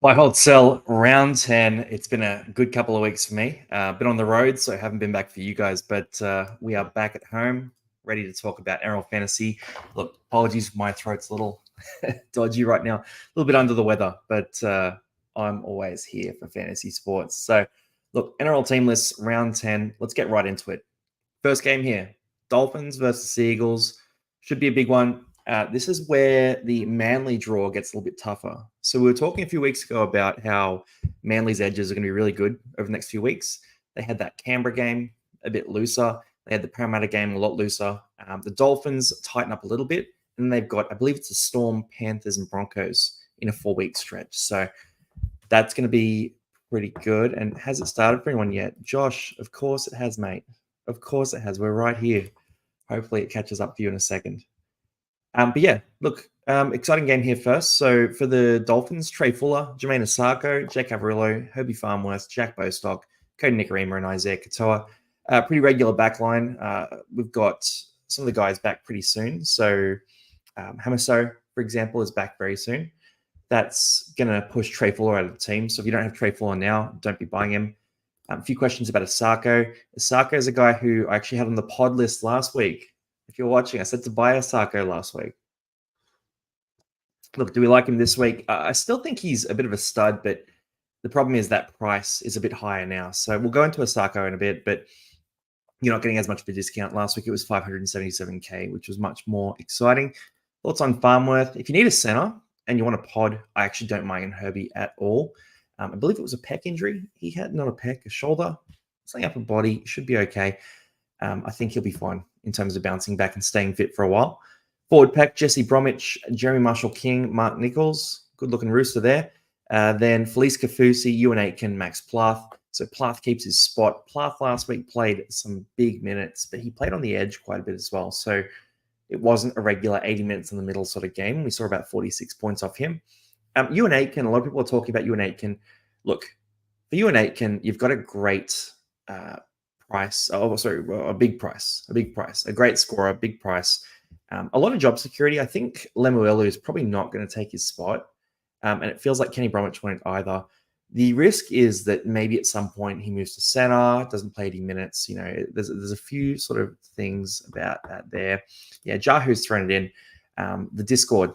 Buy, hold, sell, round 10. It's been a good couple of weeks for me. Been on the road, so I haven't been back for you guys, but we are back at home, ready to talk about NRL fantasy. Look, apologies, my throat's a little dodgy right now, a little bit under the weather, but I'm always here for fantasy sports. So, look, NRL team list, round 10. Let's get right into it. First game here, Dolphins versus Eagles. Should be a big one. This is where the Manly draw gets a little bit tougher. So we were talking a few weeks ago about how Manly's edges are going to be really good over the next few weeks. They had that Canberra game a bit looser. They had the Parramatta game a lot looser. The Dolphins tighten up a little bit. And they've got, I believe it's the Storm, Panthers, and Broncos in a 4-week stretch. So that's going to be pretty good. And has it started for anyone yet? Josh, of course it has, mate. Of course it has. We're right here. Hopefully it catches up for you in a second. But yeah, look, exciting game here first. So for the Dolphins, Trey Fuller, Jermaine Asako, Jake Averillo, Herbie Farmworth, Jack Bostock, Cody Nicarima, and Isaiah Katoa. Pretty regular backline. We've got some of the guys back pretty soon. So Hamiso, for example, is back very soon. That's going to push Trey Fuller out of the team. So if you don't have Trey Fuller now, don't be buying him. A few questions about Asako. Asako is a guy who I actually had on the pod list last week. If you're watching, I said to buy Asako last week. Look, do we like him this week? I still think he's a bit of a stud, but the problem is that price is a bit higher now. So we'll go into Asako in a bit, but you're not getting as much of a discount. Last week it was 577K, which was much more exciting. Thoughts on Farmworth? If you need a center and you want a pod, I actually don't mind Herbie at all. I believe it was a pec injury. He had not a pec, a shoulder, something upper body. Should be okay. I think he'll be fine in terms of bouncing back and staying fit for a while. Forward pack, Jesse Bromwich, Jeremy Marshall-King, Mark Nichols. Good-looking rooster there. Then Felice Kafusi, Ewan Aitken, Max Plath. So Plath keeps his spot. Plath last week played some big minutes, but he played on the edge quite a bit as well. So it wasn't a regular 80 minutes in the middle sort of game. We saw about 46 points off him. Ewan Aitken, a lot of people are talking about Ewan Aitken. Look, for Ewan Aitken, you've got a great price. Oh, sorry, a big price. A great scorer, a big price. A lot of job security. I think Lemuelu is probably not going to take his spot. And it feels like Kenny Bromwich won't either. The risk is that maybe at some point he moves to center, doesn't play 80 minutes. You know, there's a few sort of things about that there. Yeah, Jahu's thrown it in. The Discord,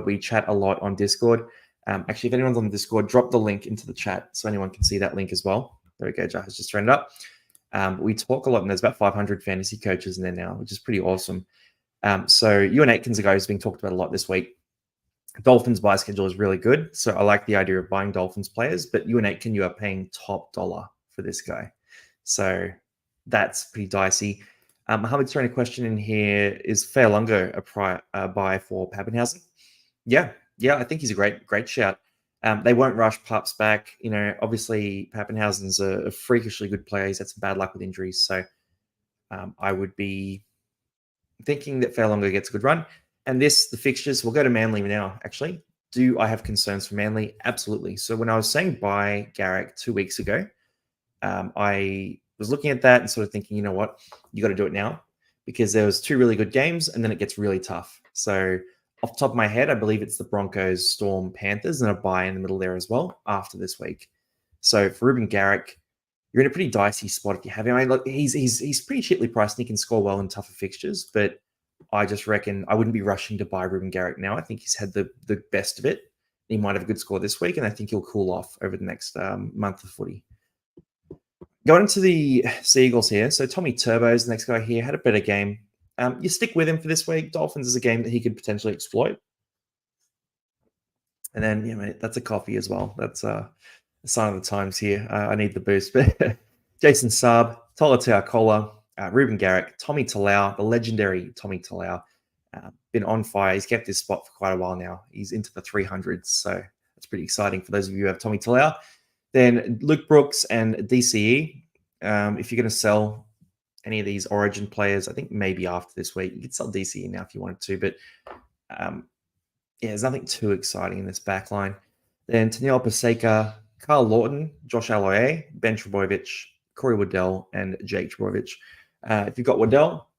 we chat a lot on Discord. Actually, if anyone's on Discord, drop the link into the chat so anyone can see that link as well. There we go. Jahu's just thrown it up. We talk a lot, and there's about 500 fantasy coaches in there now, which is pretty awesome. So Ewan Aitken's a guy who's being talked about a lot this week. Dolphins buy schedule is really good, so I like the idea of buying Dolphins players, but Ewan Aitken, you are paying top dollar for this guy. So that's pretty dicey. Mohamed's throwing a question in here. Is Fairlungo a buy for Pappenhausen? Yeah, I think he's a great shout. They won't rush Pups back. You know, obviously Pappenhausen's a freakishly good player. He's had some bad luck with injuries, so I would be thinking that Fairlungo gets a good run. And the fixtures, we'll go to Manly now, actually. Do I have concerns for Manly? Absolutely. So when I was saying buy Garrick 2 weeks ago, I was looking at that and sort of thinking, you know what, you got to do it now because there was 2 really good games and then it gets really tough. So off the top of my head, I believe it's the Broncos, Storm, Panthers, and a buy in the middle there as well after this week. So for Ruben Garrick, you're in a pretty dicey spot if you have him. I mean, look, he's pretty cheaply priced and he can score well in tougher fixtures, but I just reckon I wouldn't be rushing to buy Ruben Garrick now. I think he's had the best of it. He might have a good score this week, and I think he'll cool off over the next month of footy. Going into the Seagulls here. So Tommy Turbo's the next guy here. Had a better game. You stick with him for this week. Dolphins is a game that he could potentially exploit. And then, yeah, mate, that's a coffee as well. That's a sign of the times here. I need the boost. But Jason Saab, Tola Teakola, Ruben Garrick, Tommy Talau, the legendary Tommy Talau, been on fire. He's kept his spot for quite a while now. He's into the 300s, so that's pretty exciting for those of you who have Tommy Talau. Then Luke Brooks and DCE. If you're going to sell any of these Origin players, I think maybe after this week, you could sell DCE now if you wanted to, but there's nothing too exciting in this back line. Then Taniela Paseka, Carl Lawton, Josh Aloye, Ben Trebojevic, Corey Waddell, and Jake Trebojevic. If you've got Waddell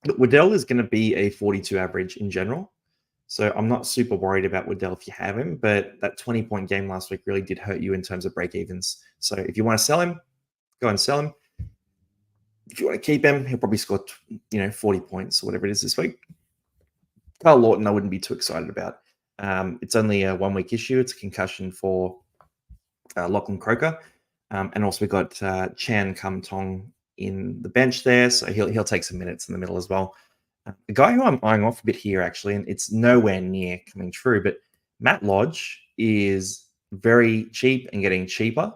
is going to be a 42 average in general. So I'm not super worried about Waddell if you have him, but that 20-point game last week really did hurt you in terms of break evens. So if you want to sell him, go and sell him. If you want to keep him, he'll probably score 40 points or whatever it is this week. Carl Lawton, I wouldn't be too excited about. It's only a 1 week issue. It's a concussion for Lachlan Croker. And also we got Chan Kum Tong in the bench there, so he'll take some minutes in the middle as well. The guy who I'm eyeing off a bit here, actually, and it's nowhere near coming true, but Matt Lodge is very cheap and getting cheaper.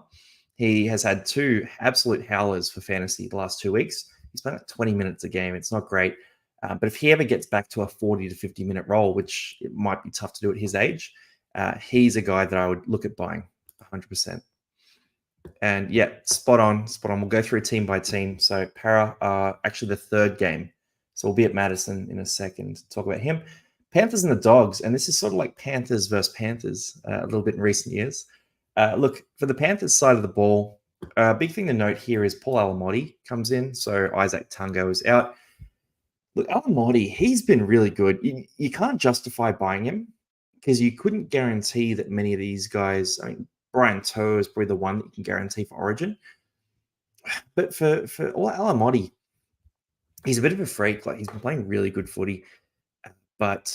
He has had 2 absolute howlers for fantasy the last 2 weeks. He's playing like 20 minutes a game. It's not great. But if he ever gets back to a 40 to 50 minute role, which it might be tough to do at his age, he's a guy that I would look at buying 100%. And yeah, spot on. We'll go through team by team. So Para are actually the 3rd game. So we'll be at Madison in a second to talk about him. Panthers and the Dogs. And this is sort of like Panthers versus Panthers a little bit in recent years. Look, for the Panthers side of the ball, big thing to note here is Paul Alamotti comes in. So Isaac Tungo is out. Look, Alamotti, he's been really good. You can't justify buying him because you couldn't guarantee that many of these guys, I mean, Brian Toe is probably the one that you can guarantee for Origin. But for Alamotti, he's a bit of a freak. Like, he's been playing really good footy. But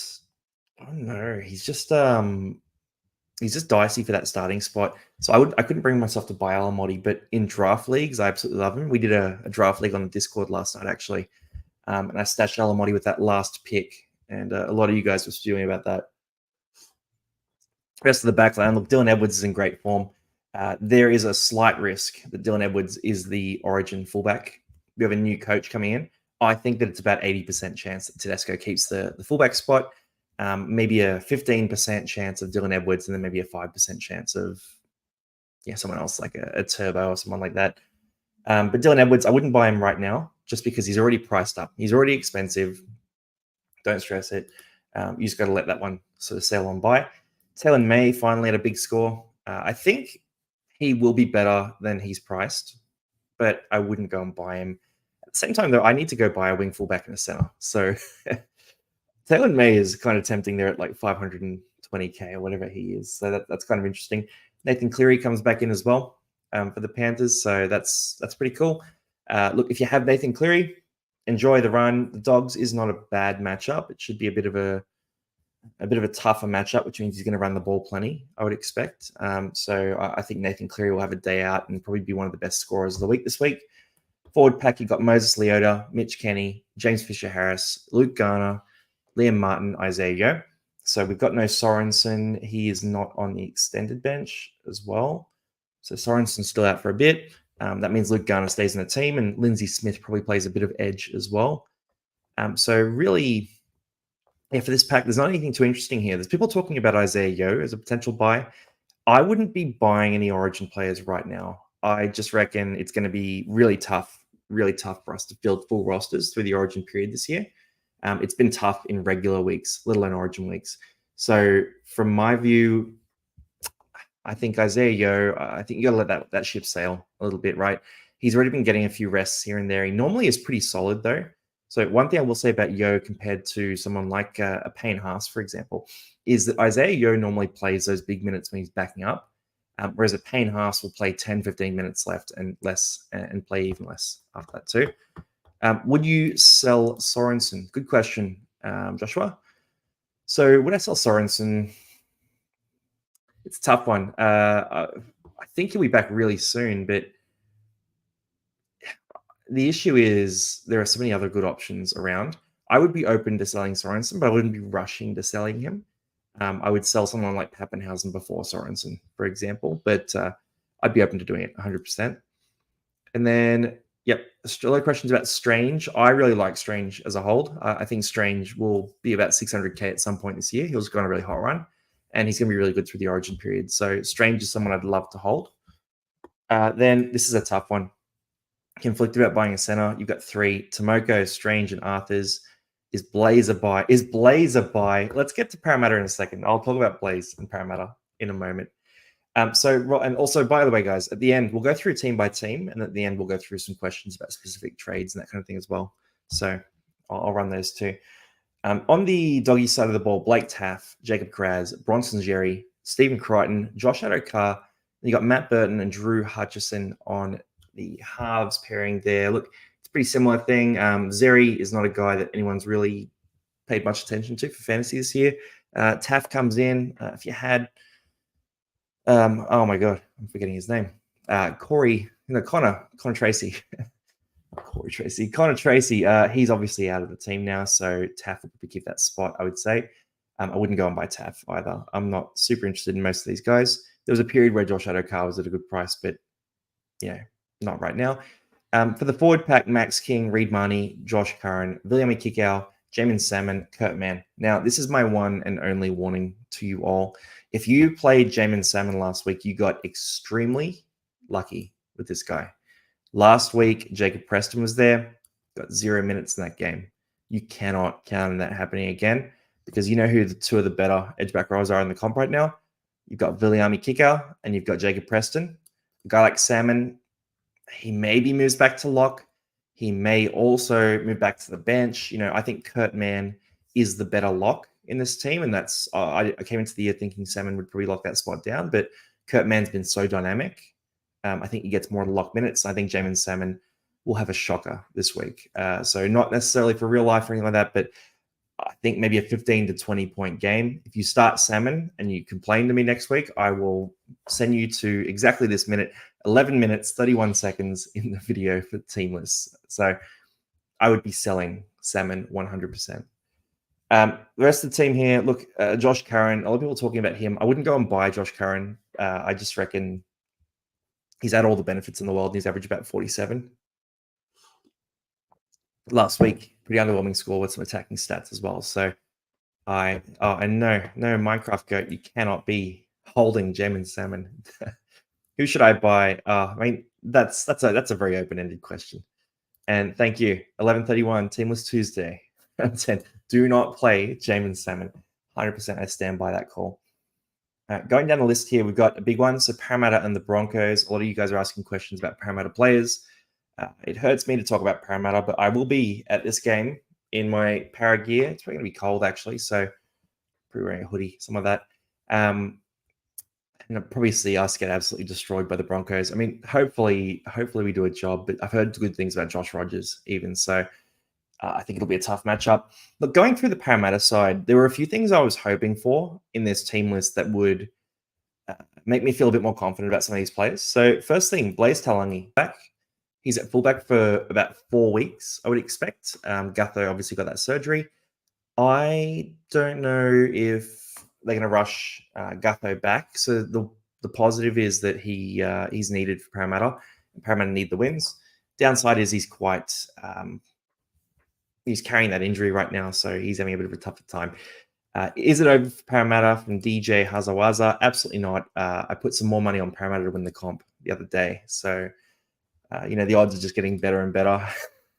I don't know. He's just dicey for that starting spot. So I couldn't bring myself to buy Alamotti, but in draft leagues, I absolutely love him. We did a draft league on the Discord last night, actually. And I stashed Alamotti with that last pick. And a lot of you guys were spewing about that. Rest of the backline, look, Dylan Edwards is in great form. There is a slight risk that Dylan Edwards is the Origin fullback. We have a new coach coming in. I think that it's about 80% chance that Tedesco keeps the fullback spot. Maybe a 15% chance of Dylan Edwards, and then maybe a 5% chance of someone else like a Turbo or someone like that. But Dylan Edwards, I wouldn't buy him right now just because he's already priced up. He's already expensive. Don't stress it. You just got to let that one sort of sail on by. Taylor May finally had a big score. I think he will be better than he's priced, but I wouldn't go and buy him. At the same time, though, I need to go buy a wing fullback in the center. So Taylor May is kind of tempting there at like 520K or whatever he is. So that's kind of interesting. Nathan Cleary comes back in as well for the Panthers. So that's pretty cool. Look, if you have Nathan Cleary, enjoy the run. The Dogs is not a bad matchup. It should be a bit of a tougher matchup, which means he's going to run the ball plenty, I would expect. So I think Nathan Cleary will have a day out and probably be one of the best scorers of the week this week. Forward pack, you've got Moses Leota, Mitch Kenny, James Fisher-Harris, Luke Garner, Liam Martin, Isaiah Yeo. So we've got no Sorensen. He is not on the extended bench as well. So Sorensen's still out for a bit. That means Luke Garner stays in the team, and Lindsay Smith probably plays a bit of edge as well. So really, for this pack, there's not anything too interesting here. There's people talking about Isaiah Yeo as a potential buy. I wouldn't be buying any Origin players right now. I just reckon it's going to be really tough for us to build full rosters through the Origin period this year. It's been tough in regular weeks, let alone Origin weeks. So from my view, I think Isaiah Yeo, I think you got to let that ship sail a little bit, right? He's already been getting a few rests here and there. He normally is pretty solid, though. So one thing I will say about Yeo compared to someone like a Payne Haas, for example, is that Isaiah Yeo normally plays those big minutes when he's backing up, whereas a Payne Haas will play 10, 15 minutes left and less, and play even less after that too. Would you sell Sorensen? Good question, Joshua. So would I sell Sorensen? It's a tough one. I think he'll be back really soon, but the issue is there are so many other good options around. I would be open to selling Sorensen, but I wouldn't be rushing to selling him. I would sell someone like Pappenhausen before Sorensen, for example, but I'd be open to doing it 100%. And then, a lot of questions about Strange. I really like Strange as a hold. I think Strange will be about 600K at some point this year. He's going on a really hot run, and he's going to be really good through the Origin period. So Strange is someone I'd love to hold. Then this is a tough one. Conflicted about buying a center. You've got 3: Tomoko, Strange, and Arthurs. Is Blaze a buy? Let's get to Parramatta in a second. I'll talk about Blaze and Parramatta in a moment. And also, by the way, guys, at the end, we'll go through team by team, and at the end, we'll go through some questions about specific trades and that kind of thing as well. So I'll run those too. On the doggy side of the ball, Blake Taff, Jacob Kraz, Bronson Jerry, Stephen Crichton, Josh Adokar. You got Matt Burton and Drew Hutchison on the halves pairing there. Look, it's a pretty similar thing. Zeri is not a guy that anyone's really paid much attention to for fantasy this year. Taff comes in. If you had, oh my God, I'm forgetting his name. Connor Tracy. Connor Tracy, he's obviously out of the team now, so Taff will probably keep that spot, I would say. I wouldn't go and buy Taff either. I'm not super interested in most of these guys. There was a period where Josh Adokar was at a good price, but not right now. For the forward pack, Max King, Reed Marnie, Josh Curran, Viliami Kikau, Jamin Salmon, Kurt Mann. Now, this is my one and only warning to you all. If you played Jamin Salmon last week, you got extremely lucky with this guy. Last week, Jacob Preston was there, got 0 minutes in that game. You cannot count on that happening again because you know who the two of the better edge-back rowers are in the comp right now? You've got Viliami Kikau and you've got Jacob Preston. A guy like Salmon, he maybe moves back to lock. He may also move back to the bench. I think Kurt Mann is the better lock in this team, and that's I came into the year thinking Salmon would probably lock that spot down, but Kurt Mann's been so dynamic. I think he gets more lock minutes. I think Jamin Salmon will have a shocker this week. So not necessarily for real life or anything like that, but I think maybe a 15 to 20 point game. If you start Salmon and you complain to me next week, I will send you to exactly this minute, 11 minutes, 31 seconds in the video for Teamless. So I would be selling Salmon 100%. The rest of the team here, look, Josh Curran, a lot of people talking about him. I wouldn't go and buy Josh Curran. I just reckon he's had all the benefits in the world, and he's averaged about 47. Last week, pretty underwhelming score with some attacking stats as well. So no, Minecraft Goat, you cannot be holding Jamin Salmon. Who should I buy? That's a very open-ended question. And thank you. 11:31, Teamless Tuesday. 10. Do not play Jamin Salmon. 100% I stand by that call. Going down the list here, we've got a big one. So Parramatta and the Broncos. A lot of you guys are asking questions about Parramatta players. It hurts me to talk about Parramatta, but I will be at this game in my para gear. It's probably going to be cold, actually, so probably wearing a hoodie, some of that. And I'll probably see us get absolutely destroyed by the Broncos. I mean, hopefully we do a job, but I've heard good things about Josh Rogers even, so I think it'll be a tough matchup. But going through the Parramatta side, there were a few things I was hoping for in this team list that would make me feel a bit more confident about some of these players. So first thing, Blaise Talangi back. He's at fullback for about 4 weeks, I would expect. Gutho obviously got that surgery. I don't know if they're going to rush Gutho back. So the positive is that he's needed for Parramatta. And Parramatta need the wins. Downside is he's quite he's carrying that injury right now, so he's having a bit of a tougher time. Is it over for Parramatta from DJ Hazawaza? Absolutely not. I put some more money on Parramatta to win the comp the other day, so the odds are just getting better and better.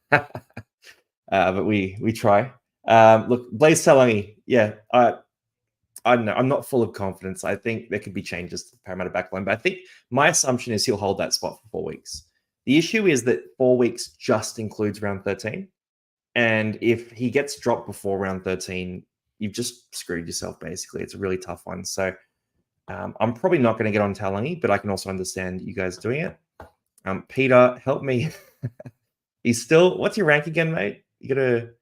But we try. Look, Blaise Talangi, I don't know. I'm not full of confidence. I think there could be changes to the Parramatta backline, but I think my assumption is he'll hold that spot for 4 weeks. The issue is that 4 weeks just includes round 13. And if he gets dropped before round 13, you've just screwed yourself, basically. It's a really tough one. So I'm probably not going to get on Talangi, but I can also understand you guys doing it. Peter, help me. He's still, what's your rank again, mate? You're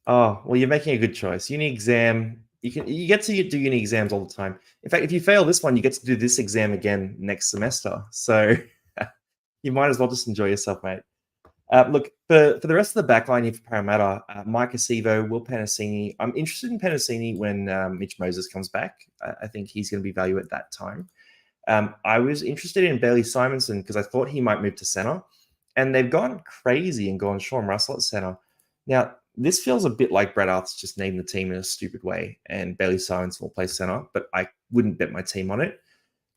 making a good choice. Uni exam, you get to do uni exams all the time. In fact, if you fail this one, you get to do this exam again next semester. So you might as well just enjoy yourself, mate. Look, for the rest of the backline here for Parramatta, Mike Acevo, Will Penasini. I'm interested in Penasini when Mitch Moses comes back. I think he's going to be value at that time. I was interested in Bailey Simonson because I thought he might move to center. And they've gone crazy and gone Sean Russell at center. Now, this feels a bit like Brad Arthur's just named the team in a stupid way, and Bailey Simonson will play center, but I wouldn't bet my team on it.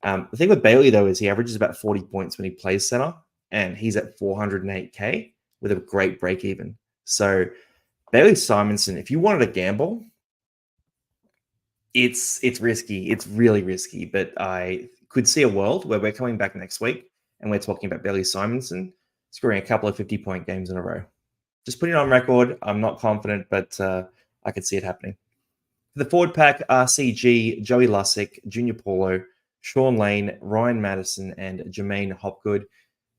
The thing with Bailey, though, is he averages about 40 points when he plays center, and he's at 408K with a great break even. So Bailey Simonson, if you wanted a gamble, it's risky. It's really risky, but I could see a world where we're coming back next week and we're talking about Bailey Simonson scoring a couple of 50-point games in a row. Just putting it on record. I'm not confident, but I could see it happening. For the forward pack, RCG, Joey Lussick, Junior Paulo, Sean Lane, Ryan Madison, and Jermaine Hopgood.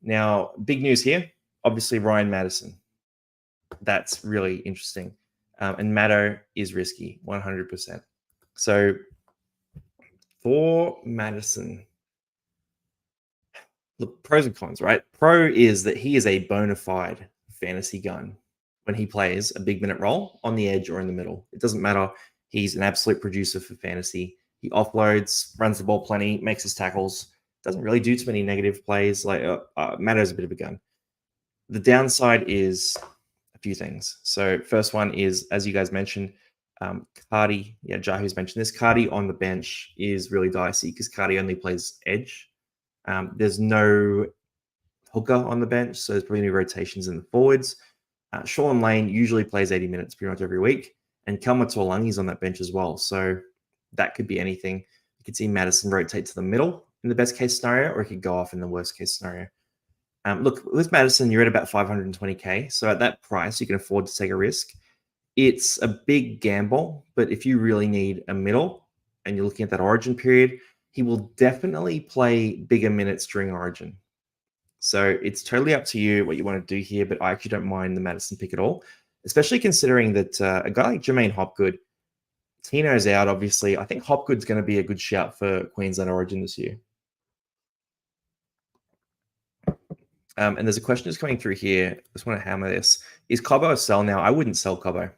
Now, big news here. Obviously, Ryan Madison. That's really interesting. And Maddo is risky, 100%. So for Madison, look, pros and cons, right? Pro is that he is a bona fide fantasy gun when he plays a big minute role on the edge or in the middle. It doesn't matter. He's an absolute producer for fantasy. He offloads, runs the ball plenty, makes his tackles, doesn't really do too many negative plays. Like Maddo's a bit of a gun. The downside is a few things. So first one is, as you guys mentioned, Cardi, Jahu's mentioned this. Cardi on the bench is really dicey because Cardi only plays edge. There's no hooker on the bench, so there's probably no rotations in the forwards. Sean Lane usually plays 80 minutes pretty much every week, and Kelma Tuolangi's on that bench as well. So that could be anything. You could see Madison rotate to the middle in the best case scenario, or he could go off in the worst case scenario. Look, with Madison, you're at about 520K. So at that price, you can afford to take a risk. It's a big gamble, but if you really need a middle and you're looking at that origin period, he will definitely play bigger minutes during origin. So it's totally up to you what you want to do here, but I actually don't mind the Madison pick at all, especially considering that a guy like Jermaine Hopgood, Tino's out, obviously. I think Hopgood's going to be a good shout for Queensland origin this year. And there's a question just coming through here. I just want to hammer this. Is Cobbo a sell now? I wouldn't sell Cobbo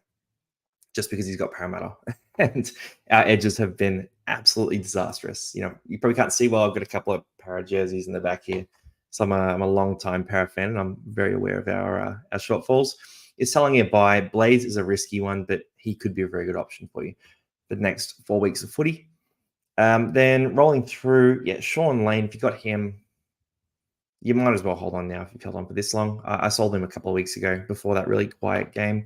just because he's got Parramatta. And our edges have been absolutely disastrous. You probably can't see well. I've got a couple of Para jerseys in the back here. So I'm a long-time Para fan, and I'm very aware of our shortfalls. Is selling a buy. Blaze is a risky one, but he could be a very good option for you for the next 4 weeks of footy. Then rolling through, Sean Lane, if you got him, you might as well hold on now if you've held on for this long. I sold him a couple of weeks ago before that really quiet game.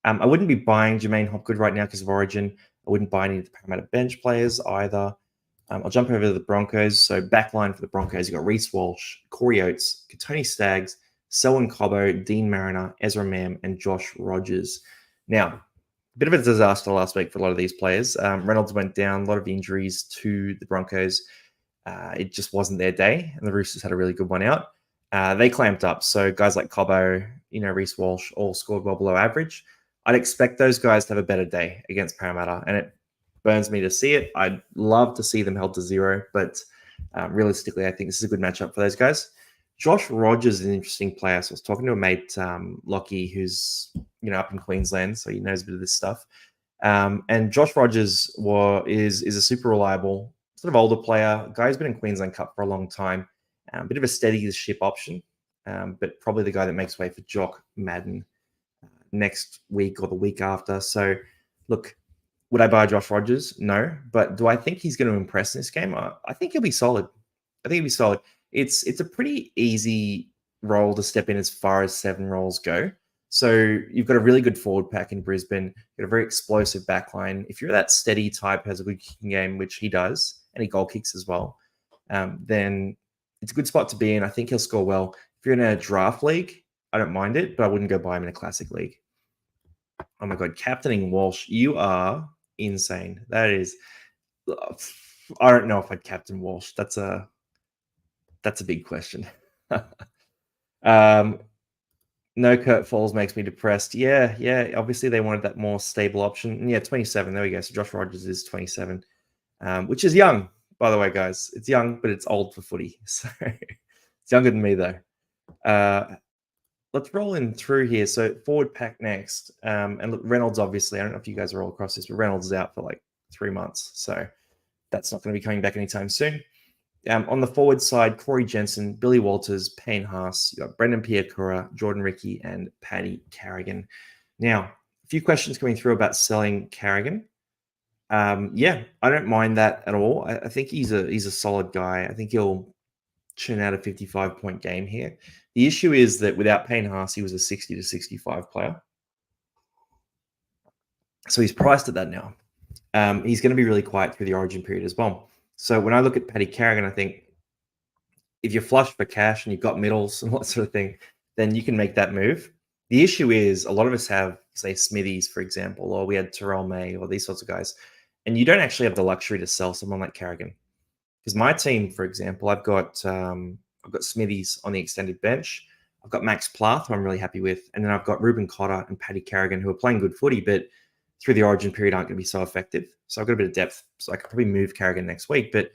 I wouldn't be buying Jermaine Hopgood right now because of Origin. I wouldn't buy any of the Parramatta bench players either. I'll jump over to the Broncos. So backline for the Broncos, you've got Reece Walsh, Corey Oates, Tony Staggs, Selwyn Cobbo, Dean Mariner, Ezra Mam, and Josh Rogers. Now, a bit of a disaster last week for a lot of these players. Reynolds went down, a lot of injuries to the Broncos. It just wasn't their day, and the Roosters had a really good one out. They clamped up. So guys like Cobbo, Reece Walsh, all scored well below average. I'd expect those guys to have a better day against Parramatta, and it burns me to see it. I'd love to see them held to 0, but realistically, I think this is a good matchup for those guys. Josh Rogers is an interesting player. So I was talking to a mate, Lockie, who's up in Queensland, so he knows a bit of this stuff. And Josh Rogers is a super reliable, sort of older player. Guy who's been in Queensland Cup for a long time. Bit of a steady ship option, but probably the guy that makes way for Jock Madden next week or the week after. So, look, would I buy Josh Rogers? No. But do I think he's going to impress in this game? I think he'll be solid. It's a pretty easy role to step in as far as 7 roles go. So you've got a really good forward pack in Brisbane. You've got a very explosive backline. If you're that steady type, has a good kicking game, which he does, and he goal kicks as well, then it's a good spot to be in. I think he'll score well. If you're in a draft league, I don't mind it, but I wouldn't go buy him in a classic league. Oh my God, captaining Walsh, you are insane. That is, I don't know if I'd captain Walsh. That's a big question. No Kurt Falls makes me depressed. Yeah. Obviously, they wanted that more stable option. Yeah, 27. There we go. So Josh Rogers is 27, which is young, by the way, guys. It's young, but it's old for footy. So it's younger than me, though. Let's roll in through here. So forward pack next. And look, Reynolds, obviously, I don't know if you guys are all across this, but Reynolds is out for like 3 months. So that's not going to be coming back anytime soon. On the forward side, Corey Jensen, Billy Walters, Payne Haas, you got Brendan Piakura, Jordan Ricky, and Paddy Carrigan. Now, a few questions coming through about selling Carrigan. I don't mind that at all. I think he's a solid guy. I think he'll churn out a 55-point game here. The issue is that without Payne Haas, he was a 60 to 65 player. So he's priced at that now. He's going to be really quiet through the origin period as well. So when I look at Paddy Carrigan, I think if you're flush for cash and you've got middles and that sort of thing, then you can make that move. The issue is a lot of us have, say, Smithies, for example, or we had Terrell May or these sorts of guys, and you don't actually have the luxury to sell someone like Carrigan. Because my team, for example, I've got Smithies on the extended bench. I've got Max Plath, who I'm really happy with, and then I've got Ruben Cotter and Paddy Carrigan, who are playing good footy, but through the Origin period aren't going to be so effective. So I've got a bit of depth, so I could probably move Carrigan next week. But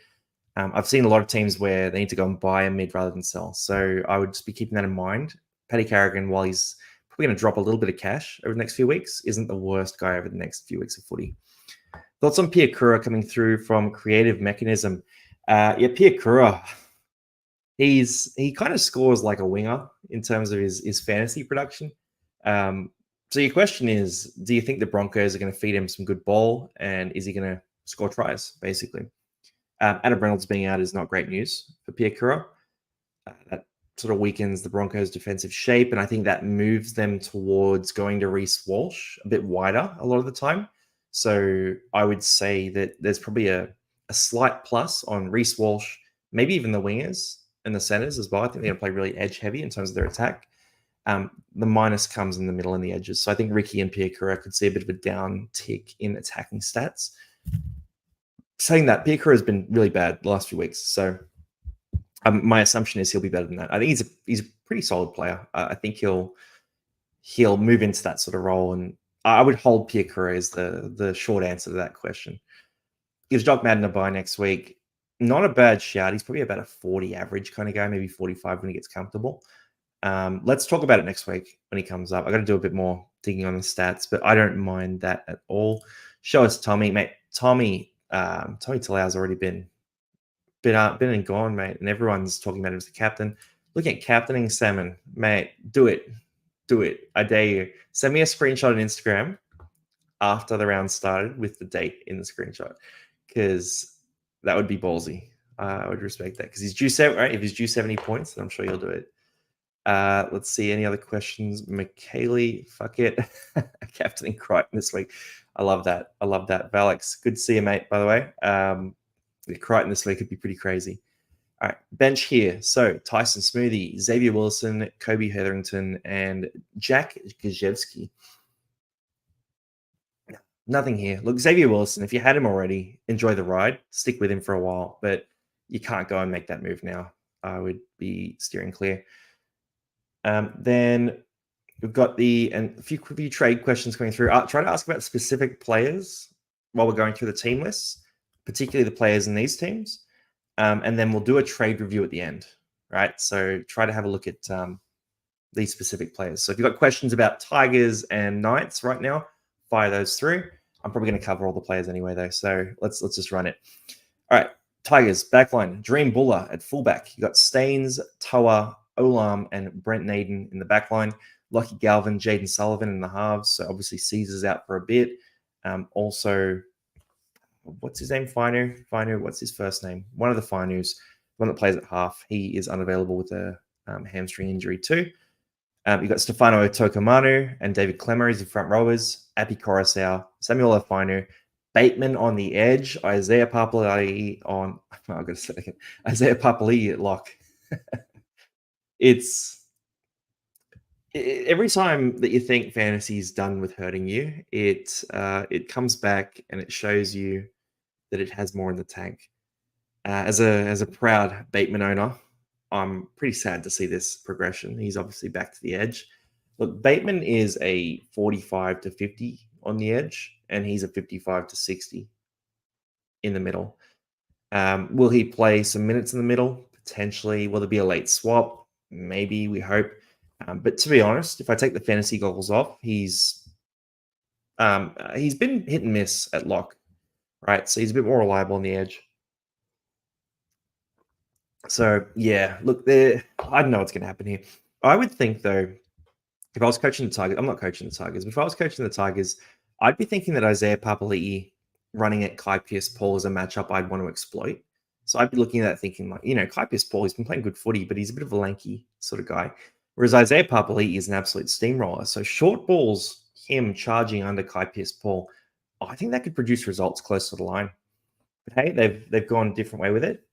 I've seen a lot of teams where they need to go and buy a mid rather than sell. So I would just be keeping that in mind. Paddy Carrigan, while he's probably going to drop a little bit of cash over the next few weeks, isn't the worst guy over the next few weeks of footy. Thoughts on Pia Kura coming through from Creative Mechanism? Pia Kura, he kind of scores like a winger in terms of his fantasy production. So your question is, do you think the Broncos are going to feed him some good ball, and is he going to score tries, basically? Adam Reynolds being out is not great news for Pia Kura. That sort of weakens the Broncos' defensive shape, and I think that moves them towards going to Reece Walsh a bit wider a lot of the time. So I would say that there's probably a slight plus on Reece Walsh, maybe even the wingers and the centers as well. I think they're going to play really edge heavy in terms of their attack. The minus comes in the middle and the edges. So I think Ricky and Pia Kura could see a bit of a down tick in attacking stats. Saying that, Pia Kura has been really bad the last few weeks. So my assumption is he'll be better than that. I think he's a pretty solid player. I think he'll move into that sort of role, and I would hold Pia Kura as the short answer to that question. Gives Jock Madden a bye next week. Not a bad shout. He's probably about a 40 average kind of guy, maybe 45 when he gets comfortable. Let's talk about it next week when he comes up. I got to do a bit more digging on the stats, but I don't mind that at all. Show us Tommy, mate. Tommy Talau's already been and gone, mate, and everyone's talking about him as the captain. Look at captaining Salmon, mate. Do it. I dare you. Send me a screenshot on Instagram after the round started with the date in the screenshot, because that would be ballsy. I would respect that because he's due 7, right? If he's due 70 points, then I'm sure you'll do it. Let's see any other questions. McKaylee, fuck it. Captaining Crichton this week. I love that. Valix, good to see you, mate, by the way. Crichton this week could be pretty crazy. All right, bench here. So Tyson Smoothie, Xavier Wilson, Kobe Hetherington, and Jack Gajewski. Nothing here. Look, Xavier Wilson, if you had him already, enjoy the ride. Stick with him for a while, but you can't go and make that move now. I would be steering clear. Then we've got a few trade questions coming through. I'll try to ask about specific players while we're going through the team lists, particularly the players in these teams. And then we'll do a trade review at the end, right? So try to have a look at these specific players. So if you've got questions about Tigers and Knights right now, fire those through. I'm probably going to cover all the players anyway, though. So let's just run it. All right, Tigers, backline. Dream Buller at fullback. You got Staines, Toa, Olam, and Brent Naden in the backline. Lockie Galvin, Jaden Sullivan in the halves. So obviously Caesar's out for a bit. Also, what's his name? Finu. What's his first name? One of the Finus, one that plays at half. He is unavailable with a hamstring injury too. You've got Stefano Tokomanu and David Clemmer as the front rowers. Api Coruscant, Samuel Afinu, Bateman on the edge, Isaiah Papali'i on. Oh, I've got a second. Isaiah Papali'i at lock. Every time that you think fantasy's done with hurting you, it comes back and it shows you that it has more in the tank. As a proud Bateman owner, I'm pretty sad to see this progression. He's obviously back to the edge. Look, Bateman is a 45 to 50 on the edge, and he's a 55 to 60 in the middle. Will he play some minutes in the middle? Potentially. Will there be a late swap? Maybe, we hope. But to be honest, if I take the fantasy goggles off, he's been hit and miss at lock, right? So he's a bit more reliable on the edge. So yeah, look, I don't know what's going to happen here. I would think though, if I was coaching the Tigers, I'm not coaching the Tigers, but if I was coaching the Tigers, I'd be thinking that Isaiah Papali'i running at Kai Pearce-Paul is a matchup I'd want to exploit. So I'd be looking at that thinking like, Kai Pearce-Paul, he's been playing good footy, but he's a bit of a lanky sort of guy. Whereas Isaiah Papali'i is an absolute steamroller. So short balls, him charging under Kai Pearce-Paul, I think that could produce results close to the line. But hey, they've gone a different way with it.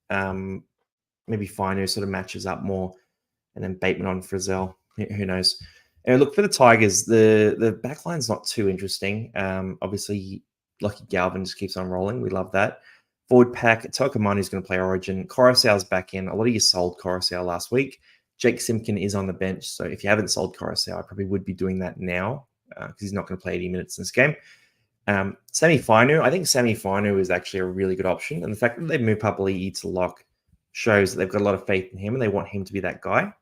Maybe Fino sort of matches up more, and then Bateman on Frizzell. Who knows? And look, for the Tigers, the backline's not too interesting. Obviously, Lucky Galvin just keeps on rolling. We love that. Forward pack, Tokamani's going to play Origin. Coruscant's back in. A lot of you sold Coruscant last week. Jake Simpkin is on the bench. So if you haven't sold Coruscant, I probably would be doing that now because he's not going to play 80 minutes in this game. Sammy Fainu, I think Sammy Fainu is actually a really good option. And the fact that they've moved Papali'i to lock shows that they've got a lot of faith in him and they want him to be that guy.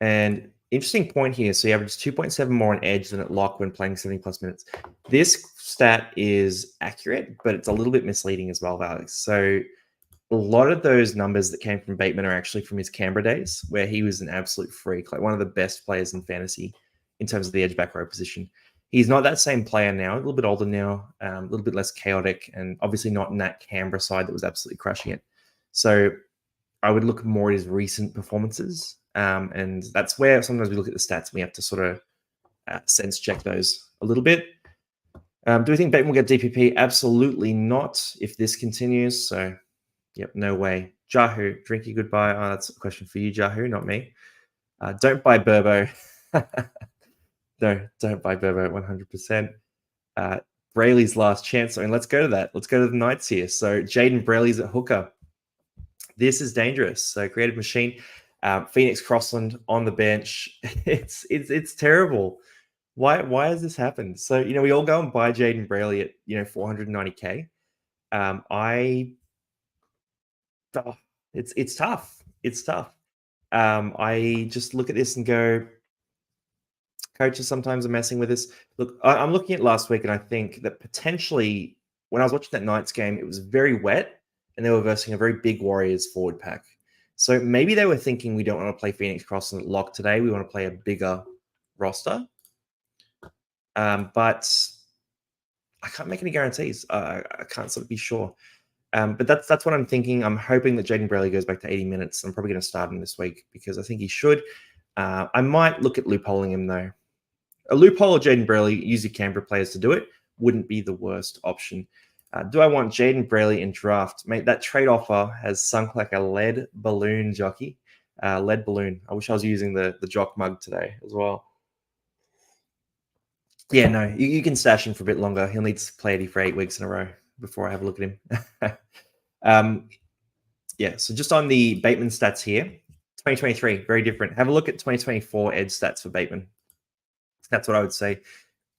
And interesting point here. So he averages 2.7 more on edge than at lock when playing 70 plus minutes. This stat is accurate, but it's a little bit misleading as well, Alex. So a lot of those numbers that came from Bateman are actually from his Canberra days, where he was an absolute freak, like one of the best players in fantasy in terms of the edge back row position. He's not that same player now, a little bit older now, a little bit less chaotic, and obviously not in that Canberra side that was absolutely crushing it. So I would look more at his recent performances. And that's where sometimes we look at the stats and we have to sort of sense check those a little bit. Do we think Bateman will get DPP? Absolutely not if this continues. So, yep, no way. Jahu, drinky goodbye. Oh, that's a question for you, Jahu, not me. Don't buy Burbo. No, don't buy Burbo 100%. Brayley's last chance. I mean, let's go to that. Let's go to the Knights here. So, Jaden Brayley's at hooker. This is dangerous. So, creative machine. Phoenix Crossland on the bench. It's terrible. Why has this happened? So, we all go and buy Jaden Brayley at, $490K. It's tough. It's tough. I just look at this and go, coaches sometimes are messing with this. Look, I'm looking at last week and I think that potentially when I was watching that Knights game, it was very wet and they were versing a very big Warriors forward pack. So maybe they were thinking we don't want to play Phoenix Crossland lock today. We want to play a bigger roster. But I can't make any guarantees. I can't sort of be sure. But that's what I'm thinking. I'm hoping that Jaden Brayley goes back to 80 minutes. I'm probably going to start him this week because I think he should. I might look at loopholing him though. A loophole of Jaden Brayley, use your Canberra players to do it, wouldn't be the worst option. Do I want Jaden Brayley in draft? Mate, that trade offer has sunk like a lead balloon, jockey. Lead balloon. I wish I was using the jock mug today as well. Yeah, no, you can stash him for a bit longer. He'll need to play 80 for 8 weeks in a row before I have a look at him. Yeah, so just on the Bateman stats here, 2023, very different. Have a look at 2024 edge stats for Bateman. That's what I would say.